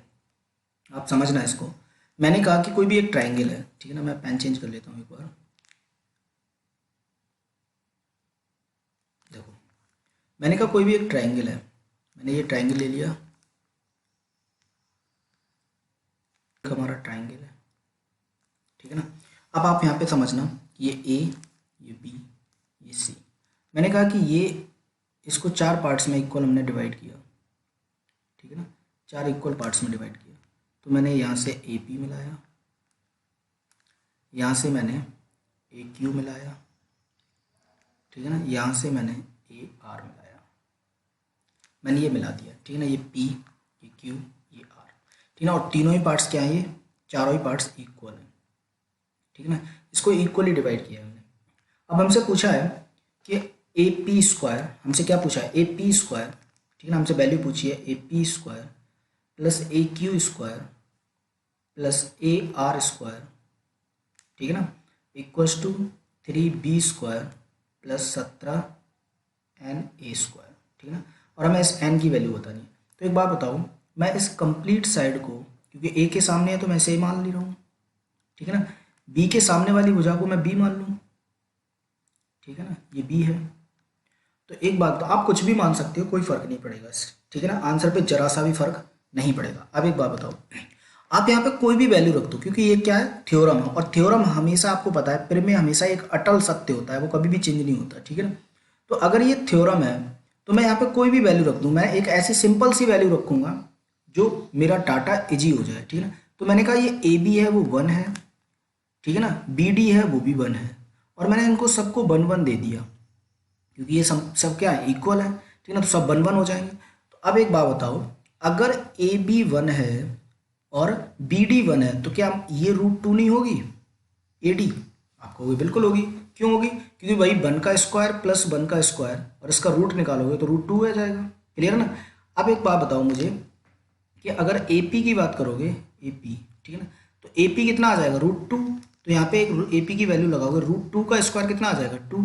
आप समझना इसको। मैंने कहा कि कोई भी एक ट्राइंगल है, ठीक है ना, मैं पेन चेंज कर लेता हूँ एक बार। देखो मैंने कहा कोई भी एक ट्राइंगल है, मैंने ये ट्राइंगल ले लिया, हमारा ट्राइंगल है, ठीक है ना। अब आप यहाँ पे समझना, ये ए, ये बी, ये सी। मैंने कहा कि ये इसको चार पार्ट्स में इक्वल हमने डिवाइड किया, ठीक है ना, चार इक्वल पार्ट्स में डिवाइड किया। तो मैंने यहाँ से ए पी मिलाया, यहाँ से मैंने ए क्यू मिलाया, ठीक है ना, यहाँ से मैंने ए आर मिलाया, मैंने ये मिला दिया, ठीक है ना। ये पी, ये क्यू, ये आर, ठीक है ना। और तीनों ही पार्ट्स क्या हैं, ये चारों ही पार्ट्स इक्वल हैं, ठीक है ना। इसको इक्वली डिवाइड किया है हमने। अब हमसे पूछा है कि ए पी स्क्वायर, हमसे क्या पूछा है, ए पी स्क्वायर, ठीक है ना, हमसे वैल्यू पूछी है A P square plus A Q square plus A R square, ठीक है ना, equals to 3B square plus 17 NA square, ठीक है ना। और हमें इस n की वैल्यू बतानी है। तो एक बात बताओ, मैं इस कंप्लीट साइड को, क्योंकि a के सामने है तो मैं इसे मान ले रहा हूँ, ठीक है ना, b के सामने वाली भुजा को मैं b मान लूँ, ठीक है ना, ये b है। तो एक बात, तो आप कुछ भी मान सकते हो, कोई फर्क नहीं पड़ेगा इससे, ठीक है ना, आंसर पे जरा सा भी फर्क नहीं पड़ेगा। अब एक बात बताओ, आप यहाँ पे कोई भी वैल्यू रख दो, क्योंकि ये क्या है, थ्योरम है, और थ्योरम हमेशा आपको पता है प्रिय हमेशा एक अटल सत्य होता है, वो कभी भी चेंज नहीं होता, ठीक है ना। तो अगर ये थ्योरम है तो मैं यहाँ पे कोई भी वैल्यू रख दूँ, मैं एक ऐसी सिंपल सी वैल्यू रखूँगा जो मेरा डाटा इजी हो जाए, ठीक है ना। तो मैंने कहा ये ए बी है वो 1 है, ठीक है ना, बी डी है वो भी 1 है, और मैंने इनको सबको 1 1 दे दिया, क्योंकि ये सब क्या है, इक्वल है, ठीक है ना, तो सब 1 1 हो जाएंगे। तो अब एक बात बताओ, अगर ए बी 1 है और बी डी 1 है तो क्या ये √2 नहीं होगी ए डी? आप कहोगे बिल्कुल होगी। क्यों होगी? क्योंकि भाई 1 का स्क्वायर प्लस 1 का स्क्वायर और इसका रूट निकालोगे तो √2 आ जाएगा। क्लियर ना। अब एक बात बताओ मुझे कि अगर ए पी की बात करोगे, ए पी, ठीक है ना, तो ए पी कितना आ जाएगा, √2। तो यहाँ पे एक ए पी की वैल्यू लगाओगे, √2 का स्क्वायर कितना आ जाएगा, 2,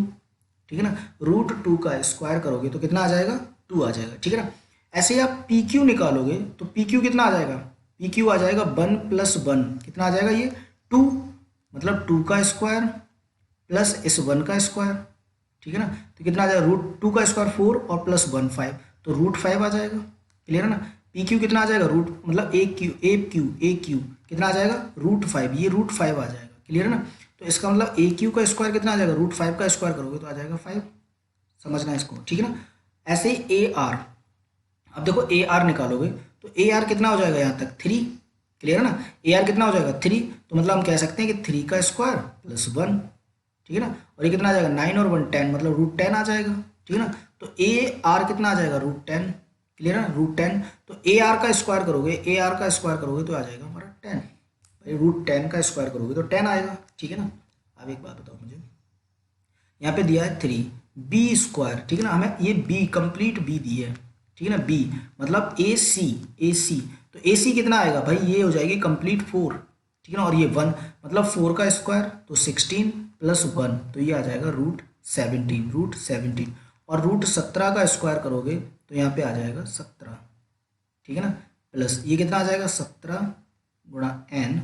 ठीक है ना, √2 का स्क्वायर करोगे तो कितना आ जाएगा, 2 आ जाएगा, ठीक है ना। ऐसे ही आप पी क्यू निकालोगे तो पी क्यू कितना आ जाएगा, पी क्यू आ जाएगा 1 + 1, कितना आ जाएगा ये 2, मतलब 2 का स्क्वायर प्लस इस 1 का स्क्वायर, ठीक है ना, तो कितना आ जाएगा, √2 का स्क्वायर 4 और प्लस 1 5, तो √5 आ जाएगा। क्लियर है ना। पी क्यू कितना आ जाएगा, रूट मतलब ए क्यू कितना आ जाएगा, √5, ये √5 आ जाएगा। क्लियर है ना। तो इसका मतलब ए क्यू का स्क्वायर कितना आ जाएगा, √5 का स्क्वायर करोगे तो आ जाएगा 5। समझना है इसको, ठीक है ना। ऐसे ही ए आर, अब देखो ए आर निकालोगे तो ए आर कितना हो जाएगा यहाँ तक 3। क्लियर है ना। ए आर कितना हो जाएगा 3, तो मतलब हम कह सकते हैं कि 3 का स्क्वायर प्लस 1, ठीक है ना, और ये कितना आ जाएगा 9 और 1 10, मतलब √10 आ जाएगा, ठीक है ना। तो ए आर कितना आ जाएगा, √10। क्लियर है ना, √10। तो ए आर का स्क्वायर करोगे, ए आर का स्क्वायर करोगे तो आ जाएगा हमारा 10, भाई √10 का स्क्वायर करोगे तो 10 आएगा, ठीक है ना। अब एक बात बताओ मुझे, यहाँ पे दिया है 3B स्क्वायर, ठीक है ना, हमें ये बी कंप्लीट बी दी है, ठीक है ना, बी मतलब ए सी, तो ए सी कितना आएगा भाई, ये हो जाएगी कंप्लीट 4, ठीक है ना, और ये 1 मतलब 4 का स्क्वायर तो 16 प्लस 1, तो ये आ जाएगा √17, और √17 का स्क्वायर करोगे तो यहाँ पे आ जाएगा 17, ठीक है ना, प्लस ये कितना आ जाएगा 17 गुणा n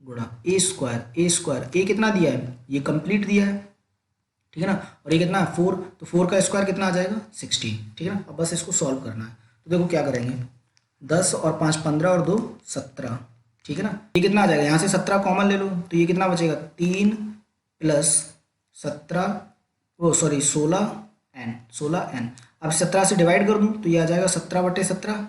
गुणा ए स्क्वायर, ए कितना दिया है, ये कंप्लीट दिया है, ठीक है ना, और ये कितना है 4, तो 4 का स्क्वायर कितना आ जाएगा 16, ठीक है ना। अब बस इसको सॉल्व करना है। तो देखो क्या करेंगे, 10 और 5 15 और 2 17, ठीक है ना। ये कितना आ जाएगा, यहाँ से 17 कॉमन ले लो तो ये कितना बचेगा 3 प्लस 17 वो सॉरी 16n। अब 17 से डिवाइड कर दूँ तो ये आ जाएगा 17/17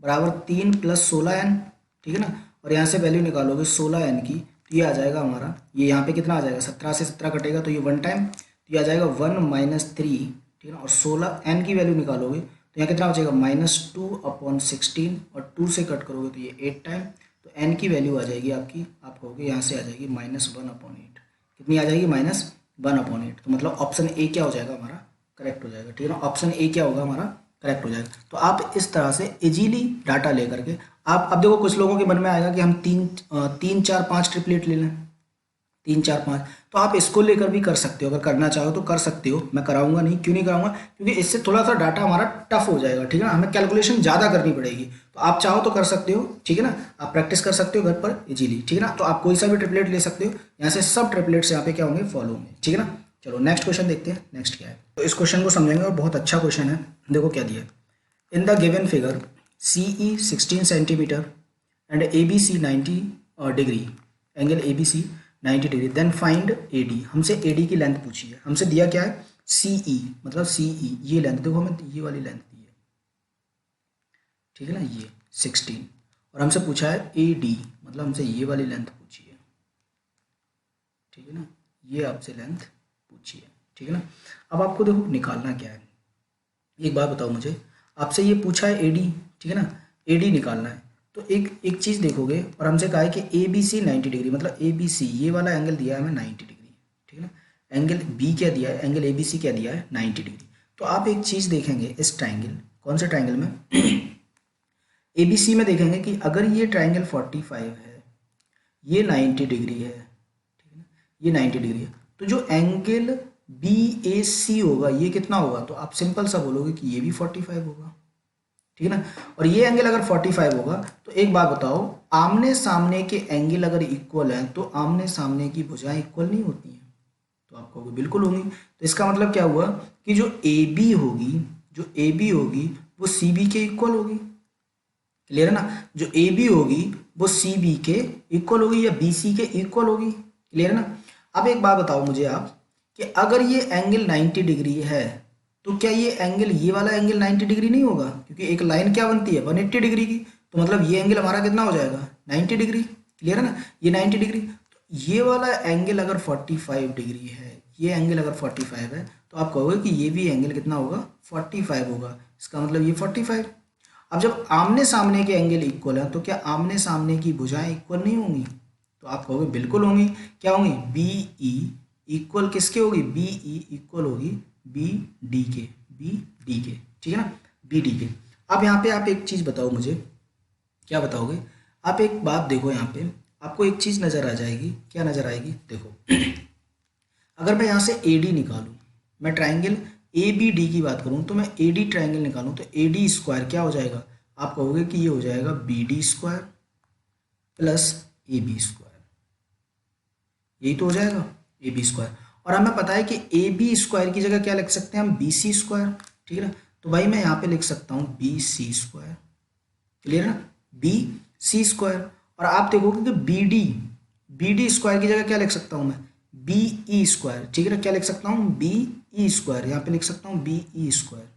बराबर 3 + 16n, ठीक है ना, और यहाँ से वैल्यू निकालोगे 16n की तो ये आ जाएगा हमारा, ये यहाँ पे कितना आ जाएगा, 17 से 17 कटेगा तो ये 1 टाइम, तो ये आ जाएगा 1-3, ठीक है ना। और 16 n की वैल्यू निकालोगे तो यहाँ कितना बचेगा, -2/16, और 2 से कट करोगे तो ये 8 टाइम, तो n की वैल्यू आ जाएगी आपकी, आप कहोगे यहाँ से आ जाएगी -1/8। कितनी आ जाएगी, -1/8। तो मतलब ऑप्शन ए क्या हो जाएगा हमारा, करेक्ट हो जाएगा, ठीक है ना। ऑप्शन ए क्या होगा हमारा, करेक्ट हो जाएगा। तो आप इस तरह से इजीली डाटा लेकर के आप, अब देखो कुछ लोगों के मन में आएगा कि हम 3-4-5 ट्रिपलेट ले लें, 3-4-5, तो आप इसको लेकर भी कर सकते हो, अगर करना चाहो तो कर सकते हो। मैं कराऊंगा नहीं, क्यों नहीं कराऊंगा, क्योंकि इससे थोड़ा सा डाटा हमारा टफ हो जाएगा, ठीक है ना, हमें कैलकुलेशन ज़्यादा करनी पड़ेगी। तो आप चाहो तो कर सकते हो, ठीक है ना, आप प्रैक्टिस कर सकते हो घर पर इजीली, ठीक है ना। तो आप कोई सा भी ट्रिपलेट ले सकते हो, यहाँ से सब ट्रिपलेट्स यहाँ पे क्या होंगे, फॉलो होंगे, ठीक है ना। चलो नेक्स्ट क्वेश्चन देखते हैं, नेक्स्ट क्या है। तो इस क्वेश्चन को समझेंगे और बहुत अच्छा क्वेश्चन है। देखो क्या दिया है, in the given figure CE 16 centimetre and ABC 90 degree, angle ABC 90 degree, then find AD। हमसे AD की लेंथ पूछी है, हमसे दिया क्या है, CE, मतलब CE ये लेंथ, देखो हमें ये वाली लेंथ दी है, ठीक है ना, ये 16, और हमसे पूछा है AD, मतलब हमसे ये वाली लेंथ पूछी है, ठीक है ना, ये आपसे लेंथ पूछी है, ठीक है ना। अब आपको देखो निकालना क्या है, एक बात बताओ मुझे, आपसे ये पूछा है AD, ठीक है ना, AD निकालना है। तो एक चीज़ देखोगे, और हमसे कहा है कि ABC 90 डिग्री, मतलब ABC ये वाला एंगल दिया है हमें 90 डिग्री, ठीक है ना। एंगल B क्या दिया है, एंगल ABC क्या दिया है, 90 डिग्री। तो आप एक चीज़ देखेंगे इस ट्राइंगल, कौन से ट्राइंगल में, ABC में देखेंगे कि अगर ये ट्राइंगल 45 है, ये 90 डिग्री है, ठीक है ना, ये 90 डिग्री है, तो जो एंगल BAC होगा ये कितना होगा, तो आप सिंपल सा बोलोगे कि ये भी 45 होगा, ठीक है ना। और ये एंगल अगर 45 होगा तो एक बात बताओ, आमने सामने के एंगल अगर इक्वल हैं तो आमने सामने की भुजाएं इक्वल नहीं होती हैं, तो आप कहोगे बिल्कुल होंगी। तो इसका मतलब क्या हुआ कि जो AB होगी, जो AB होगी वो CB के इक्वल होगी, क्लियर है ना। जो AB होगी वो CB के इक्वल होगी या BC के इक्वल होगी, क्लियर है ना। अब एक बात बताओ मुझे आप, कि अगर ये एंगल 90 डिग्री है तो क्या ये एंगल, ये वाला एंगल 90 डिग्री नहीं होगा, क्योंकि एक लाइन क्या बनती है 180 डिग्री की, तो मतलब ये एंगल हमारा कितना हो जाएगा 90 डिग्री, क्लियर है ना, ये 90 डिग्री। तो ये वाला एंगल अगर 45 डिग्री है, ये एंगल अगर 45 है, तो आप कहोगे कि ये भी एंगल कितना होगा 45 होगा, इसका मतलब ये 45। अब जब आमने सामने के एंगल इक्वल हैं तो क्या आमने सामने की भुजाएं इक्वल नहीं होंगी, तो आप कहोगे बिल्कुल होंगी। क्या होंगी, BE इक्वल किसके होगी, BE इक्वल होगी BD के, BD के, ठीक है ना, BD के। अब यहाँ पे आप एक चीज़ बताओ मुझे, क्या बताओगे आप, एक बात देखो यहाँ पे आपको एक चीज़ नज़र आ जाएगी, क्या नज़र आएगी, देखो अगर मैं यहाँ से AD निकालूँ, मैं ट्राइंगल ABD की बात करूँ, तो मैं AD ट्राइंगल निकालूँ तो AD स्क्वायर क्या हो जाएगा, आप कहोगे कि ये हो जाएगा BD square plus AB square, यही तो हो जाएगा AB स्क्वायर। और हमें पता है कि AB स्क्वायर की जगह क्या लिख सकते हैं हम, BC स्क्वायर, ठीक है ना। तो भाई मैं यहाँ पे लिख सकता हूँ BC स्क्वायर, क्लियर है ना, BC स्क्वायर। और आप देखोगे कि BD स्क्वायर की जगह क्या लिख सकता हूँ मैं, BE स्क्वायर, ठीक है ना, क्या लिख सकता हूँ BE स्क्वायर, यहाँ पे लिख सकता हूँ BE स्क्वायर,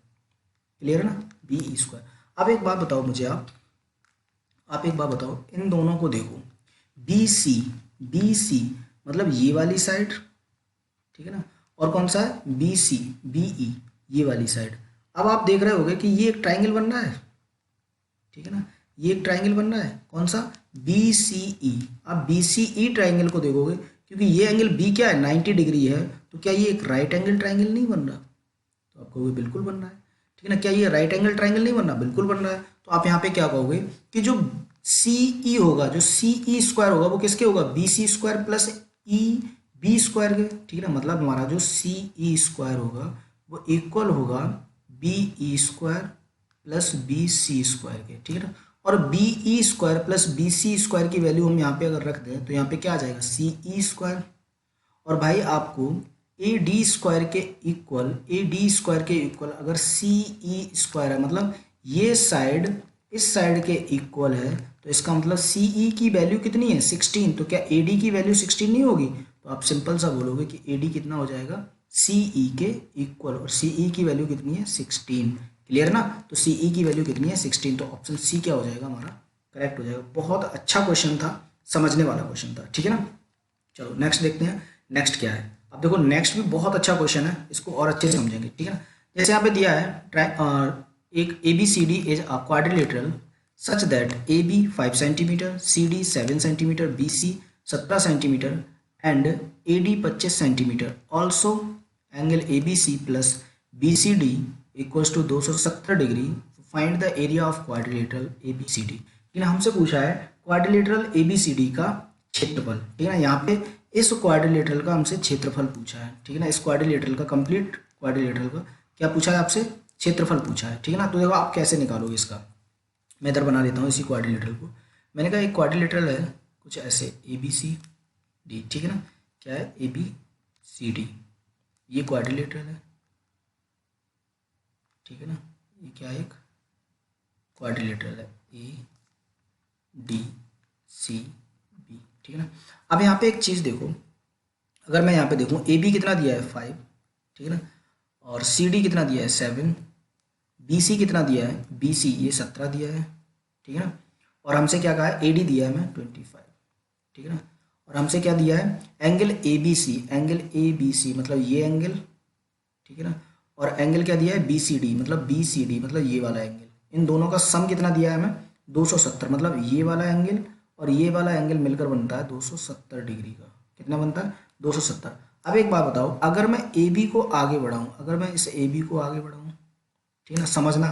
क्लियर है ना, BE स्क्वायर। अब एक बात बताओ मुझे आप एक बात बताओ, इन दोनों को देखो, BC मतलब ये वाली साइड, ठीक है ना, और कौन सा है BE ये वाली साइड। अब आप देख रहे होगे कि ये एक ट्राइंगल बन रहा है, ठीक है ना, ये एक ट्राइंगल बन रहा है, कौन सा BCE। आप BCE ट्राइंगल को देखोगे, क्योंकि ये एंगल B क्या है 90 डिग्री है, तो क्या ये एक राइट एंगल ट्राइंगल नहीं बन रहा, तो आप कहोगे बिल्कुल बन रहा है, ठीक है ना। क्या ये राइट एंगल ट्राइंगल नहीं बन रहा, बिल्कुल बन रहा है। तो आप यहाँ पे क्या कहोगे कि जो CE होगा, जो CE स्क्वायर होगा वो किसके होगा, BC square plus EB square के, ठीक है ना। मतलब हमारा जो CE स्क्वायर होगा वो इक्वल होगा BE square plus BC square के, ठीक है ना। और BE square plus BC square की वैल्यू हम यहाँ पे अगर रख दें तो यहाँ पे क्या आ जाएगा CE स्क्वायर। और भाई आपको AD स्क्वायर के इक्वल अगर CE स्क्वायर है, मतलब ये साइड इस साइड के इक्वल है, तो इसका मतलब CE की वैल्यू कितनी है 16, तो क्या AD की वैल्यू 16 नहीं होगी, तो आप सिंपल सा बोलोगे कि AD कितना हो जाएगा CE के इक्वल, और CE की वैल्यू कितनी है 16, क्लियर ना। तो CE की वैल्यू कितनी है 16, तो ऑप्शन C क्या हो जाएगा हमारा, करेक्ट हो जाएगा। बहुत अच्छा क्वेश्चन था, समझने वाला क्वेश्चन था, ठीक है ना। चलो नेक्स्ट देखते हैं, नेक्स्ट क्या है। अब देखो नेक्स्ट भी बहुत अच्छा क्वेश्चन है, इसको और अच्छे से समझेंगे, ठीक है ना। जैसे यहाँ पे दिया है एक A B C D is a quadrilateral such that A B 5 centimetre, C D 7 centimetre, B C 17 centimetre and A D 25 centimetre. Also angle A B C plus B C D equals to 270 degree. Find the area of quadrilateral A B C D. लेकिन हमसे पूछा है quadrilateral A B C D का क्षेत्रफल, ठीक है ना। यहाँ पे इस क्वाड्रिलेटरल का हमसे क्षेत्रफल पूछा है, ठीक है ना। इस क्वाड्रिलेटरल का, कंप्लीट क्वाड्रिलेटरल का क्या पूछा है आपसे, क्षेत्रफल पूछा है, ठीक है ना। तो देखो आप कैसे निकालोगे इसका, मैं इधर बना लेता हूँ इसी क्वाड्रिलेटरल को। मैंने कहा एक क्वाड्रिलेटरल है कुछ ऐसे ए बी सी डी, ठीक है ना। क्या है, ए बी सी डी, ये क्वाड्रिलेटरल है, ठीक है ना। ये क्या है, एक क्वाड्रिलेटरल है ए डी सी बी, ठीक है ना। अब यहाँ पे एक चीज़ देखो, अगर मैं यहाँ पे देखूँ ए बी कितना दिया है 5, ठीक है ना, और सी डी कितना दिया है 7, बी सी कितना दिया है, बी सी ये 17 दिया है, ठीक है ना। और हमसे क्या कहा है, ए डी दिया है मैं 25, ठीक है ना। और हमसे क्या दिया है, angle A B C, angle A B C मतलब ये एंगल, ठीक है ना। और एंगल क्या दिया है, बी सी डी मतलब बी सी डी मतलब ये वाला एंगल। इन दोनों का सम कितना दिया है हमें, 270, मतलब ये वाला एंगल और ये वाला एंगल मिलकर बनता है 270 डिग्री का। कितना बनता है, 270। अब एक बात बताओ, अगर मैं ए बी को आगे बढ़ाऊँ, अगर मैं इस ए बी को आगे बढ़ाऊँ, ठीक है ना, समझना।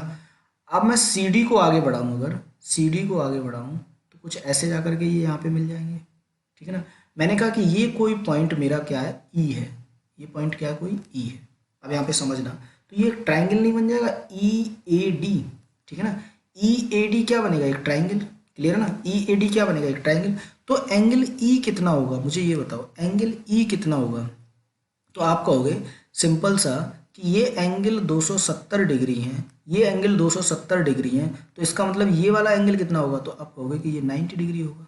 अब मैं सी डी को आगे बढ़ाऊँ, अगर सी डी को आगे बढ़ाऊँ तो कुछ ऐसे जा करके ये यहाँ पे मिल जाएंगे, ठीक है ना। मैंने कहा कि ये कोई पॉइंट मेरा क्या है, ई है, ये पॉइंट क्या है, कोई ई है। अब यहाँ पे समझना, तो ये एक ट्राइंगल नहीं बन जाएगा ई ए डी, ठीक है ना। ई ए डी क्या बनेगा, एक ट्राइंगल, क्लियर है ना। ई ए डी क्या बनेगा, एक ट्राइंगल। तो एंगल ई कितना होगा, मुझे ये बताओ, एंगल ई कितना होगा। तो आप कहोगे सिंपल सा कि ये एंगल 270 डिग्री है, ये एंगल 270 डिग्री है, तो इसका मतलब ये वाला एंगल कितना होगा, तो आप कहोगे कि ये 90 डिग्री होगा,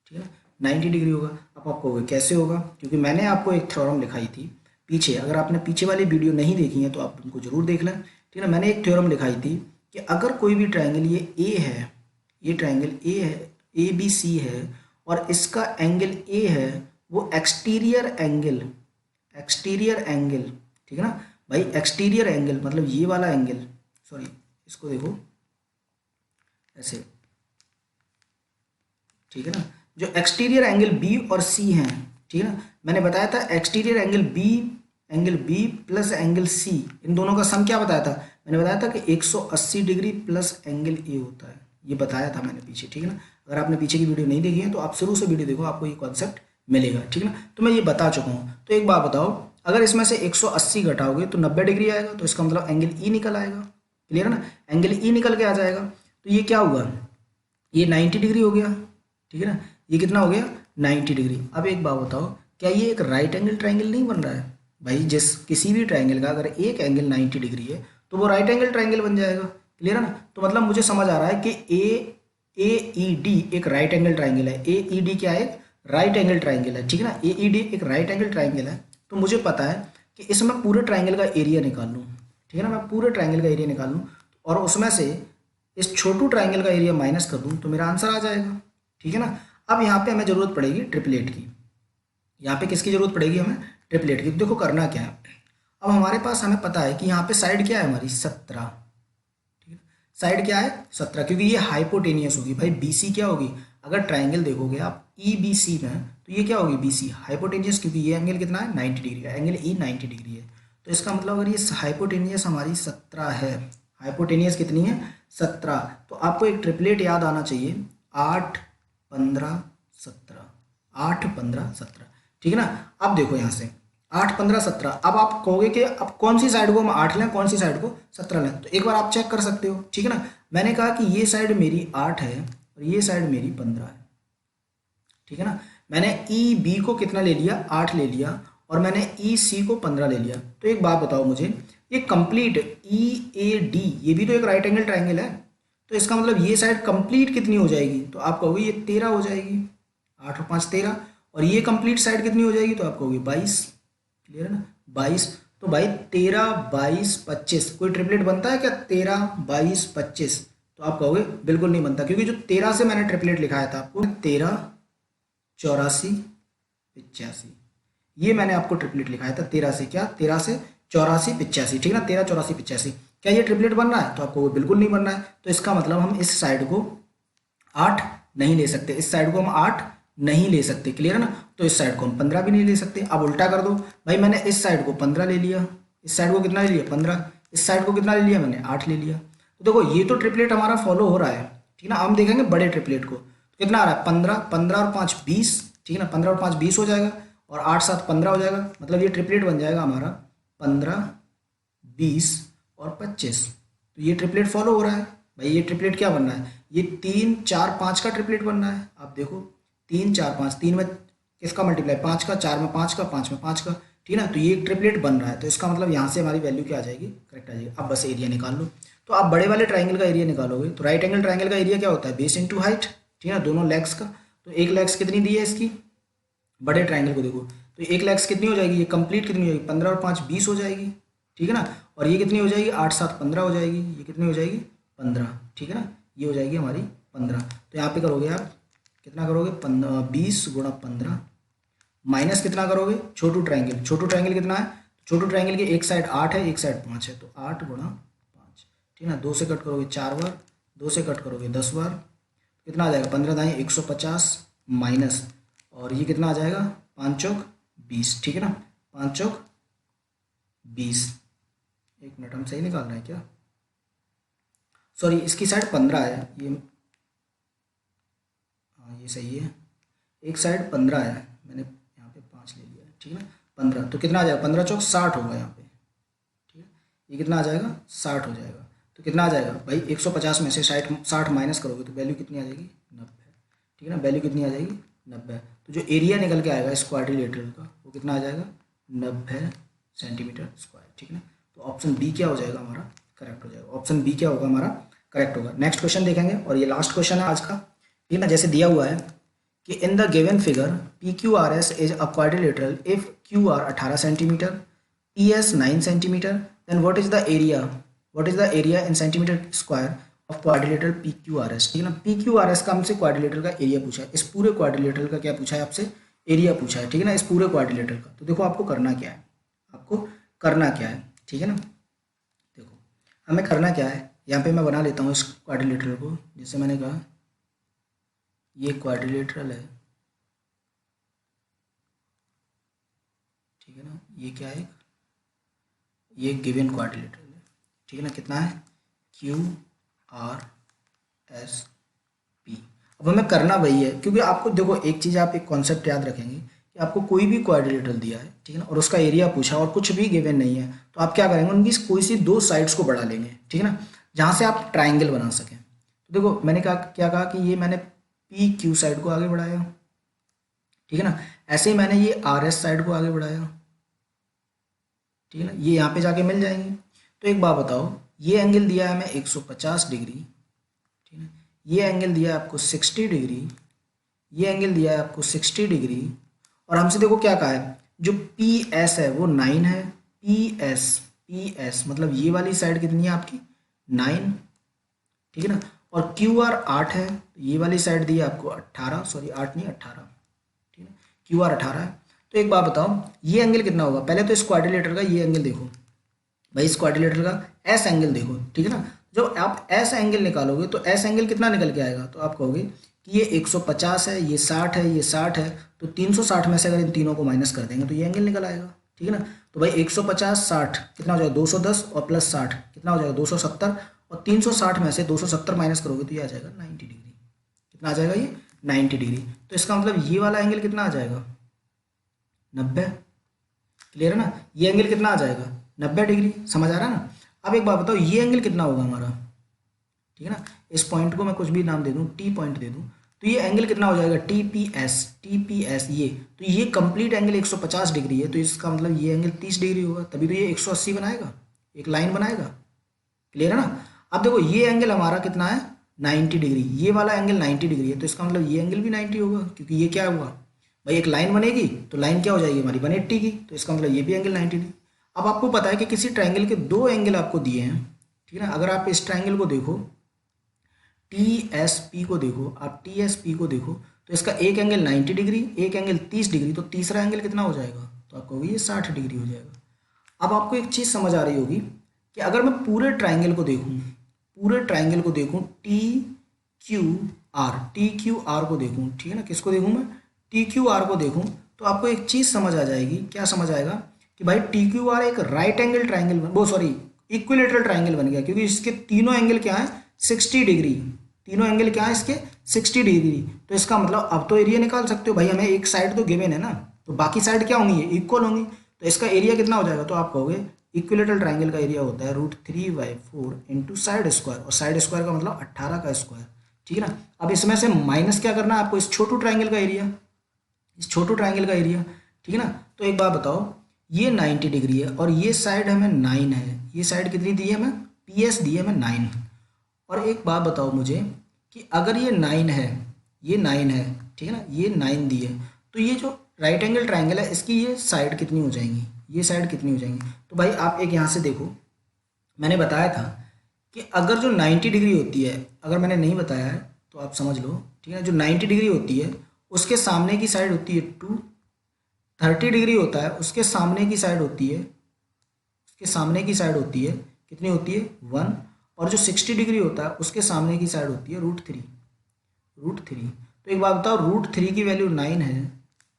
ठीक है ना, 90 डिग्री होगा। अब आप कहोगे कैसे होगा, क्योंकि मैंने आपको एक थ्योरम लिखाई थी पीछे, अगर आपने पीछे वाली वीडियो नहीं देखी है तो आप उनको जरूर देख लें, ठीक है ना। मैंने एक थ्योरम लिखाई थी कि अगर कोई भी ट्राइंगल, ये ए है, ये ट्राइंगल ए है, ए बी सी है, और इसका एंगल ए है, वो एक्सटीरियर एंगल, एक्सटीरियर एंगल, ठीक है ना भाई। एक्सटीरियर एंगल मतलब ये वाला एंगल, सॉरी इसको देखो ऐसे, ठीक है ना। जो एक्सटीरियर एंगल बी और सी हैं, ठीक है ना, मैंने बताया था exterior angle B plus angle C, इन दोनों का सम क्या बताया था, मैंने बताया था कि 180 डिग्री प्लस एंगल ए होता है, ये बताया था मैंने पीछे, ठीक है ना। अगर आपने पीछे की वीडियो नहीं देखी है तो आप शुरू से वीडियो देखो, आपको ये कॉन्सेप्ट मिलेगा, ठीक है ना। तो मैं ये बता चुका हूँ। तो एक बात बताओ, अगर इसमें से 180 घटाओगे तो 90 डिग्री आएगा, तो इसका मतलब एंगल ई निकल आएगा, क्लियर है ना। एंगल ई निकल के आ जाएगा, तो ये क्या हुआ, ये 90 डिग्री हो गया, ठीक है ना। ये कितना हो गया, 90 डिग्री। अब एक बात बताओ, क्या ये एक राइट एंगल ट्राइंगल नहीं बन रहा है भाई। जिस किसी भी ट्राइंगल का अगर एक एंगल 90 डिग्री है तो वो राइट एंगल ट्राइंगल बन जाएगा, क्लियर है ना। तो मतलब मुझे समझ आ रहा है कि ए ई डी एक राइट एंगल ट्राइंगल है। ए ई डी क्या है, एक राइट एंगल ट्राइंगल है, ठीक है ना। ए ई डी एक राइट एंगल ट्राइंगल है। तो मुझे पता है कि इसमें पूरे ट्राइंगल का एरिया निकाल लूँ, ठीक है ना। मैं पूरे ट्राइंगल का एरिया निकाल लूँ और उसमें से इस छोटू ट्राइंगल का एरिया माइनस कर दूँ तो मेरा आंसर आ जाएगा, ठीक है ना। अब यहाँ पे हमें ज़रूरत पड़ेगी ट्रिपलेट की। यहाँ पे किसकी ज़रूरत पड़ेगी, हमें ट्रिपलेट की। देखो करना क्या है, अब हमारे पास हमें पता है कि यहाँ पे साइड क्या है हमारी 17, ठीक है। साइड क्या है 17, क्योंकि ये हाइपोटेनियस होगी भाई। बी सी क्या होगी, अगर ट्राइंगल देखोगे आप ई बी सी में, तो ये क्या होगी बी सी हाइपोटेनियस, क्योंकि ये एंगल कितना है 90 डिग्री का, एंगल ई 90 डिग्री है। तो इसका मतलब अगर ये हाइपोटेनियस हमारी 17 है, हाइपोटेनियस कितनी है 17, तो आपको एक ट्रिपलेट याद आना चाहिए 8 15 17, 8 15 17, ठीक है ना। अब देखो यहाँ से 8 15 17, अब आप कहोगे कि अब कौन सी साइड को हम 8 लें, कौन सी साइड को 17 लें, तो एक बार आप चेक कर सकते हो, ठीक है ना। मैंने कहा कि ये साइड मेरी 8 है और ये साइड मेरी 15 है, ठीक है ना। मैंने ई बी को कितना ले लिया, 8 ले लिया, और मैंने ई सी को 15 ले लिया। तो एक बात बताओ मुझे, ये कंप्लीट ई ए डी ये भी तो एक राइट एंगल ट्राइंगल है, तो इसका मतलब ये साइड कंप्लीट कितनी हो जाएगी, तो आप कहोगे ये 13 हो जाएगी, 8 और 5 13, और ये कंप्लीट साइड कितनी हो जाएगी, तो आप कहोगे 22, क्लियर है ना 22। तो भाई 13 22 25 कोई ट्रिपलेट बनता है क्या, 13 22 25, तो आप कहोगे बिल्कुल नहीं बनता, क्योंकि जो 13 से मैंने ट्रिपलेट लिखाया था आपको 13 84 85। ये मैंने आपको ट्रिपलेट लिखाया था 13 से क्या, 13 से 84 85, ठीक है ना, 13 84 85। क्या ये ट्रिपलेट बन रहा है? तो आपको बिल्कुल नहीं बन रहा है। तो इसका मतलब हम इस साइड को 8 नहीं ले सकते, इस साइड को हम 8 नहीं ले सकते, क्लियर है ना। तो इस साइड को हम 15 भी नहीं ले सकते। अब उल्टा कर दो भाई, मैंने इस साइड को 15 ले लिया, इस साइड को कितना ले लिया 15, इस साइड को कितना ले लिया मैंने 8 ले लिया। तो देखो ये तो ट्रिपलेट हमारा फॉलो हो रहा है, ठीक है ना। हम देखेंगे बड़े ट्रिपलेट को, तो कितना आ रहा है 15, 15 और 5 20, ठीक है ना, 15 और 5 20 हो जाएगा, और 8 7 15 हो जाएगा। मतलब ये ट्रिपलेट बन जाएगा हमारा 15 20 और 25। तो ये ट्रिपलेट फॉलो हो रहा है भाई। ये ट्रिपलेट क्या बन रहा है? ये 3 4 5 का ट्रिपलेट बन रहा है। आप देखो 3 4 5, 3 में किसका मल्टीप्लाई 5 का, 4 में 5 का, 5 में 5 का, ठीक है ना। तो ये एक ट्रिपलेट बन रहा है। तो इसका मतलब यहाँ से हमारी वैल्यू क्या आ जाएगी, करेक्ट आ जाएगी। अब बस एरिया निकाल लो। तो आप बड़े वाले ट्राइंगल का एरिया निकालोगे तो राइट एंगल ट्राइंगल का एरिया क्या होता है, बेस इंटू हाइट, ठीक है ना, दोनों लेग्स का। तो एक लेग्स कितनी दी है इसकी, बड़े ट्राइंगल को देखो, तो एक लेग्स कितनी हो जाएगी, ये कंप्लीट कितनी हो जाएगी 15 और 5 20 हो जाएगी, ठीक है ना। और ये कितनी हो जाएगी 8 7 15 हो जाएगी, ये कितनी हो जाएगी 15, ठीक है ना। ये हो जाएगी हमारी 15। तो यहाँ पे करोगे आप कितना करोगे 20 गुणा 15 माइनस कितना करोगे छोटू ट्राइंगल, छोटू ट्राइंगल कितना है, छोटू ट्राइंगल की एक साइड 8 है एक साइड 5 है, तो 8 गुणा 5, ठीक है ना। 2 से कट करोगे 4 बार, 2 से कट करोगे 10 बार, कितना आ जाएगा 15 दाएँ 150 माइनस, और ये कितना आ जाएगा 5 चौक 20, ठीक है ना, 5 चौक 20। एक मिनट, हम सही निकाल रहे हैं क्या, सॉरी इसकी साइड 15 है ये, हाँ ये सही है, एक साइड 15 है, मैंने यहाँ पे 5 ले लिया है, ठीक है ना। 15 तो कितना आ जाएगा 15 चौक 60 होगा यहाँ पे, ठीक है। ये कितना आ जाएगा 60 हो जाएगा। तो कितना आ जाएगा भाई 150 में से 60 माइनस करोगे तो वैल्यू कितनी आ जाएगी 90, ठीक है ना। वैल्यू कितनी आ जाएगी 90। तो जो एरिया निकल के आएगा इस क्वाड्रिलेटरल का वो कितना आ जाएगा 90 सेंटीमीटर स्क्वायर, ठीक है ना। तो ऑप्शन बी क्या हो जाएगा हमारा, करेक्ट हो जाएगा। ऑप्शन बी क्या होगा हमारा, करेक्ट होगा। नेक्स्ट क्वेश्चन देखेंगे और ये लास्ट क्वेश्चन है आज का, ठीक है ना। जैसे दिया हुआ है कि in the given figure P Q R S is a quadrilateral if Q R 18 centimetre, P S 9 centimetre, then what is the area in centimetre square of quadrilateral P Q R S, ठीक है ना। P Q R S का हमसे quadrilateral का area पूछा है, इस पूरे क्वाड्रिलेटरल का क्या पूछा है आपसे, एरिया पूछा है, ठीक है ना, इस पूरे क्वाड्रिलेटरल का। तो देखो आपको करना क्या है, आपको करना क्या है, ठीक है ना। देखो हमें करना क्या है, यहाँ पे मैं बना लेता हूँ इस क्वाड्रिलेटरल को। जैसे मैंने कहा ये क्वाड्रिलेटरल है, ठीक है ना, ये क्या है, ये गिवन क्वाड्रिलेटरल है, ठीक है ना। कितना है क्यू आर एस पी। अब हमें करना वही है, क्योंकि आपको देखो एक चीज़ आप एक कॉन्सेप्ट याद रखेंगे कि आपको कोई भी क्वाड्रिलेटरल दिया है, ठीक है ना, और उसका एरिया पूछा और कुछ भी गिवन नहीं है, तो आप क्या करेंगे उनकी कोई सी दो साइड्स को बढ़ा लेंगे, ठीक है ना, जहाँ से आप ट्राइंगल बना सकें। तो देखो मैंने क्या कहा कि ये मैंने पी क्यू साइड को आगे बढ़ाया, ठीक है ना। ऐसे ही मैंने ये आर एस साइड को आगे बढ़ाया, ठीक है ना, ये यहाँ पे जाके मिल जाएंगे। तो एक बात बताओ, ये एंगल दिया है हमें 150 डिग्री, ठीक है, ये एंगल दिया है आपको 60 डिग्री, ये एंगल दिया है आपको 60 डिग्री, और हमसे देखो क्या कहा है, जो पी एस है वो 9 है, पी एस मतलब ये वाली साइड कितनी है आपकी 9, ठीक है ना, और क्यू आर 8 है, ये वाली साइड दी है आपको 18, सॉरी 8 नहीं 18, ठीक है, क्यू आर 18 है। तो एक बात बताओ ये एंगल कितना होगा, पहले तो इस क्वाड्रिलेटरल का ये एंगल देखो भाई, इस क्वाड्रिलेटरल का एस एंगल देखो, ठीक है ना। जब आप एस एंगल निकालोगे तो एस एंगल कितना निकल के आएगा, तो आप कहोगे कि ये 150 है, ये 60 है, ये 60 है, तो 360 में से अगर इन तीनों को माइनस कर देंगे तो ये एंगल निकल आएगा, ठीक है ना। तो भाई 150 60 कितना हो जाएगा 210 और प्लस 60 कितना हो जाएगा 270, और 360 में से 270 माइनस करोगे तो ये आ जाएगा 90 डिग्री। कितना आ जाएगा ये 90 डिग्री। तो इसका मतलब ये वाला एंगल कितना आ जाएगा 90, क्लियर है ना। ये एंगल कितना आ जाएगा 90 डिग्री, समझ आ रहा है ना। अब एक बात बताओ ये एंगल कितना होगा हमारा, ठीक है ना, इस पॉइंट को मैं कुछ भी नाम दे दूं, टी पॉइंट दे दूं, तो ये एंगल कितना हो जाएगा टी पी एस ये, तो ये कंप्लीट एंगल 150 डिग्री है, तो इसका मतलब ये एंगल 30 डिग्री होगा, तभी तो ये 180 बनाएगा, एक लाइन बनाएगा, क्लियर है ना। अब देखो ये एंगल हमारा कितना है 90 डिग्री, ये वाला एंगल 90 डिग्री है, तो इसका मतलब ये एंगल भी 90 होगा, क्योंकि ये क्या हुआ भाई एक लाइन बनेगी, तो लाइन क्या हो जाएगी हमारी 180 की, तो इसका मतलब ये भी एंगल 90 डिग्री। अब आपको पता है कि किसी ट्राइंगल के दो एंगल आपको दिए हैं, ठीक है ना। अगर आप इस ट्राइंगल को देखो टी एस पी को देखो, आप टी एस पी को देखो, तो इसका एक एंगल 90 डिग्री, एक एंगल 30 डिग्री, तो तीसरा एंगल कितना हो जाएगा, तो आप कहोगे ये 60 डिग्री हो जाएगा। अब आपको एक चीज़ समझ आ रही होगी कि अगर मैं पूरे ट्राइंगल को देखूं टी क्यू आर को देखूं, ठीक है ना, किसको देखूं मैं, टी क्यू आर को देखूं, तो आपको एक चीज़ समझ आ जाएगी। क्या समझ आएगा कि भाई टी क्यू आर एक right angle triangle equilateral triangle बन गया, क्योंकि इसके तीनों एंगल क्या है, 60 डिग्री, तीनों एंगल क्या है इसके, 60 डिग्री। तो इसका मतलब अब तो एरिया निकाल सकते हो भाई, हमें एक साइड तो गिवन है ना, तो बाकी साइड क्या होंगी, इक्वल होंगी, तो इसका एरिया कितना हो जाएगा, तो आप कहोगे इक्विलेटरल ट्राइंगल का एरिया होता है √3/4 इंटू साइड स्क्वायर, और साइड स्क्वायर का मतलब 18 का स्क्वायर, ठीक है ना। अब इसमें से माइनस क्या करना है आपको, इस छोटू ट्राइंगल का एरिया, ठीक है ना। तो एक बात बताओ, ये 90 डिग्री है और ये साइड हमें 9 है, ये साइड कितनी दी है हमें, PS दी है हमें 9। और एक बात बताओ मुझे कि अगर ये 9 है, ठीक है ना, ये 9 दी है, तो ये जो राइट एंगल ट्राइंगल है इसकी ये साइड कितनी हो जाएंगी, तो भाई आप एक यहाँ से देखो, मैंने बताया था कि अगर जो 90 डिग्री होती है, अगर मैंने नहीं बताया है तो आप समझ लो, ठीक है, जो 90 डिग्री होती है उसके सामने की साइड होती है 2, 30 डिग्री होता है उसके सामने की साइड होती है, कितनी होती है 1, और जो 60 डिग्री होता है उसके सामने की साइड होती है √3। तो एक बात बताओ, √3 की वैल्यू 9 है,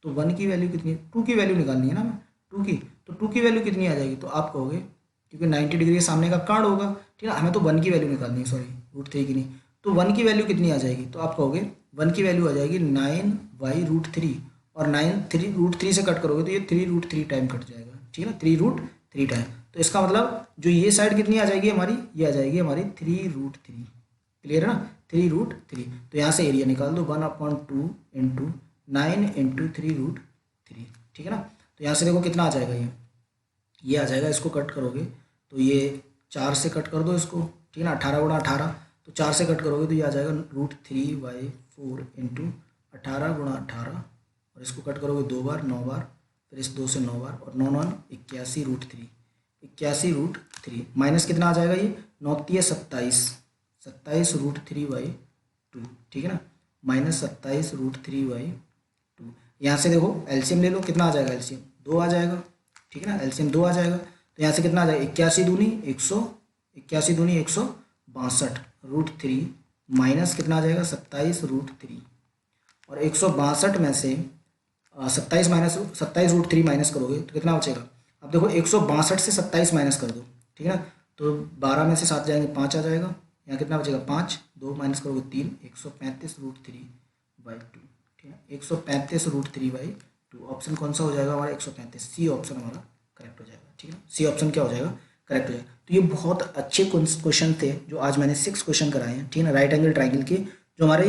तो 1 की वैल्यू कितनी है, 2 की वैल्यू निकालनी है ना हमें, 2 की, तो 2 की वैल्यू कितनी आ जाएगी, तो आप कहोगे क्योंकि 90 डिग्री के सामने का कांड होगा, ठीक है, हमें तो 1 की वैल्यू निकालनी है, सॉरी √3 की नहीं, तो 1 की वैल्यू कितनी आ जाएगी, तो आप कहोगे 1 की वैल्यू आ जाएगी 9/√3, और 3 से कट करोगे तो ये 3√3 टाइम कट जाएगा, ठीक है ना, 3√3 टाइम। तो इसका मतलब जो ये साइड कितनी आ जाएगी हमारी, ये आ जाएगी हमारी 3√3, क्लियर है ना, 3√3। तो यहाँ से एरिया निकाल दो, 1/2 इंटू 9 इंटू 3√3, ठीक है ना। तो यहाँ से देखो कितना आ जाएगा, ये आ जाएगा, इसको कट करोगे तो ये 4 से कट कर दो इसको, ठीक है ना, 18 × 18, तो 4 से कट करोगे तो ये आ जाएगा √3/4 इंटू 18 × 18, और इसको कट करोगे 2 बार, 9 बार, फिर इस 2 से 9 बार, और 9 9 81√3 माइनस कितना आ जाएगा, ये 9 × 27 √3/2, ठीक है ना, -27 √3/2। यहाँ से देखो एलसीएम ले लो, कितना आ जाएगा एलसीएम, 2 आ जाएगा, ठीक है ना, एलसीएम 2 आ जाएगा, तो यहाँ से कितना आ जाएगा, 81 दूनी 162 √3 माइनस कितना आ जाएगा 27 √3, और 162 में से 27 √3 माइनस करोगे तो कितना बचेगा, अब देखो 162 से 27 माइनस कर दो, ठीक है ना, तो 12 में से 7 जाएंगे 5 आ जाएगा, यहाँ कितना बचेगा 5, 2 माइनस करोगे 3, 135 √3/2, ठीक है, 135 √3/2। ऑप्शन कौन सा हो जाएगा हमारा, 135, सी ऑप्शन हमारा करेक्ट हो जाएगा, ठीक है ना, सी ऑप्शन क्या हो जाएगा, करेक्ट हो जाएगा। तो ये बहुत अच्छे क्वेश्चन थे जो आज मैंने 6 क्वेश्चन कराए हैं, ठीक है ना, राइट एंगल ट्राइंगल के, जो हमारे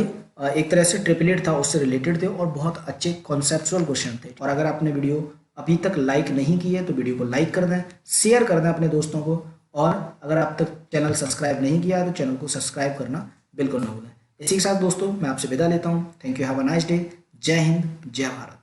एक तरह से ट्रिपलेट था उससे रिलेटेड थे, और बहुत अच्छे कॉन्सेप्चुअल क्वेश्चन थे। और अगर आपने वीडियो अभी तक लाइक नहीं की है तो वीडियो को लाइक कर दें, शेयर कर दें अपने दोस्तों को, और अगर आप तक चैनल सब्सक्राइब नहीं किया है तो चैनल को सब्सक्राइब करना बिल्कुल ना भूलें। इसी के साथ दोस्तों मैं आपसे विदा लेता हूँ। Thank you, have a nice day. जय हिंद, जय भारत।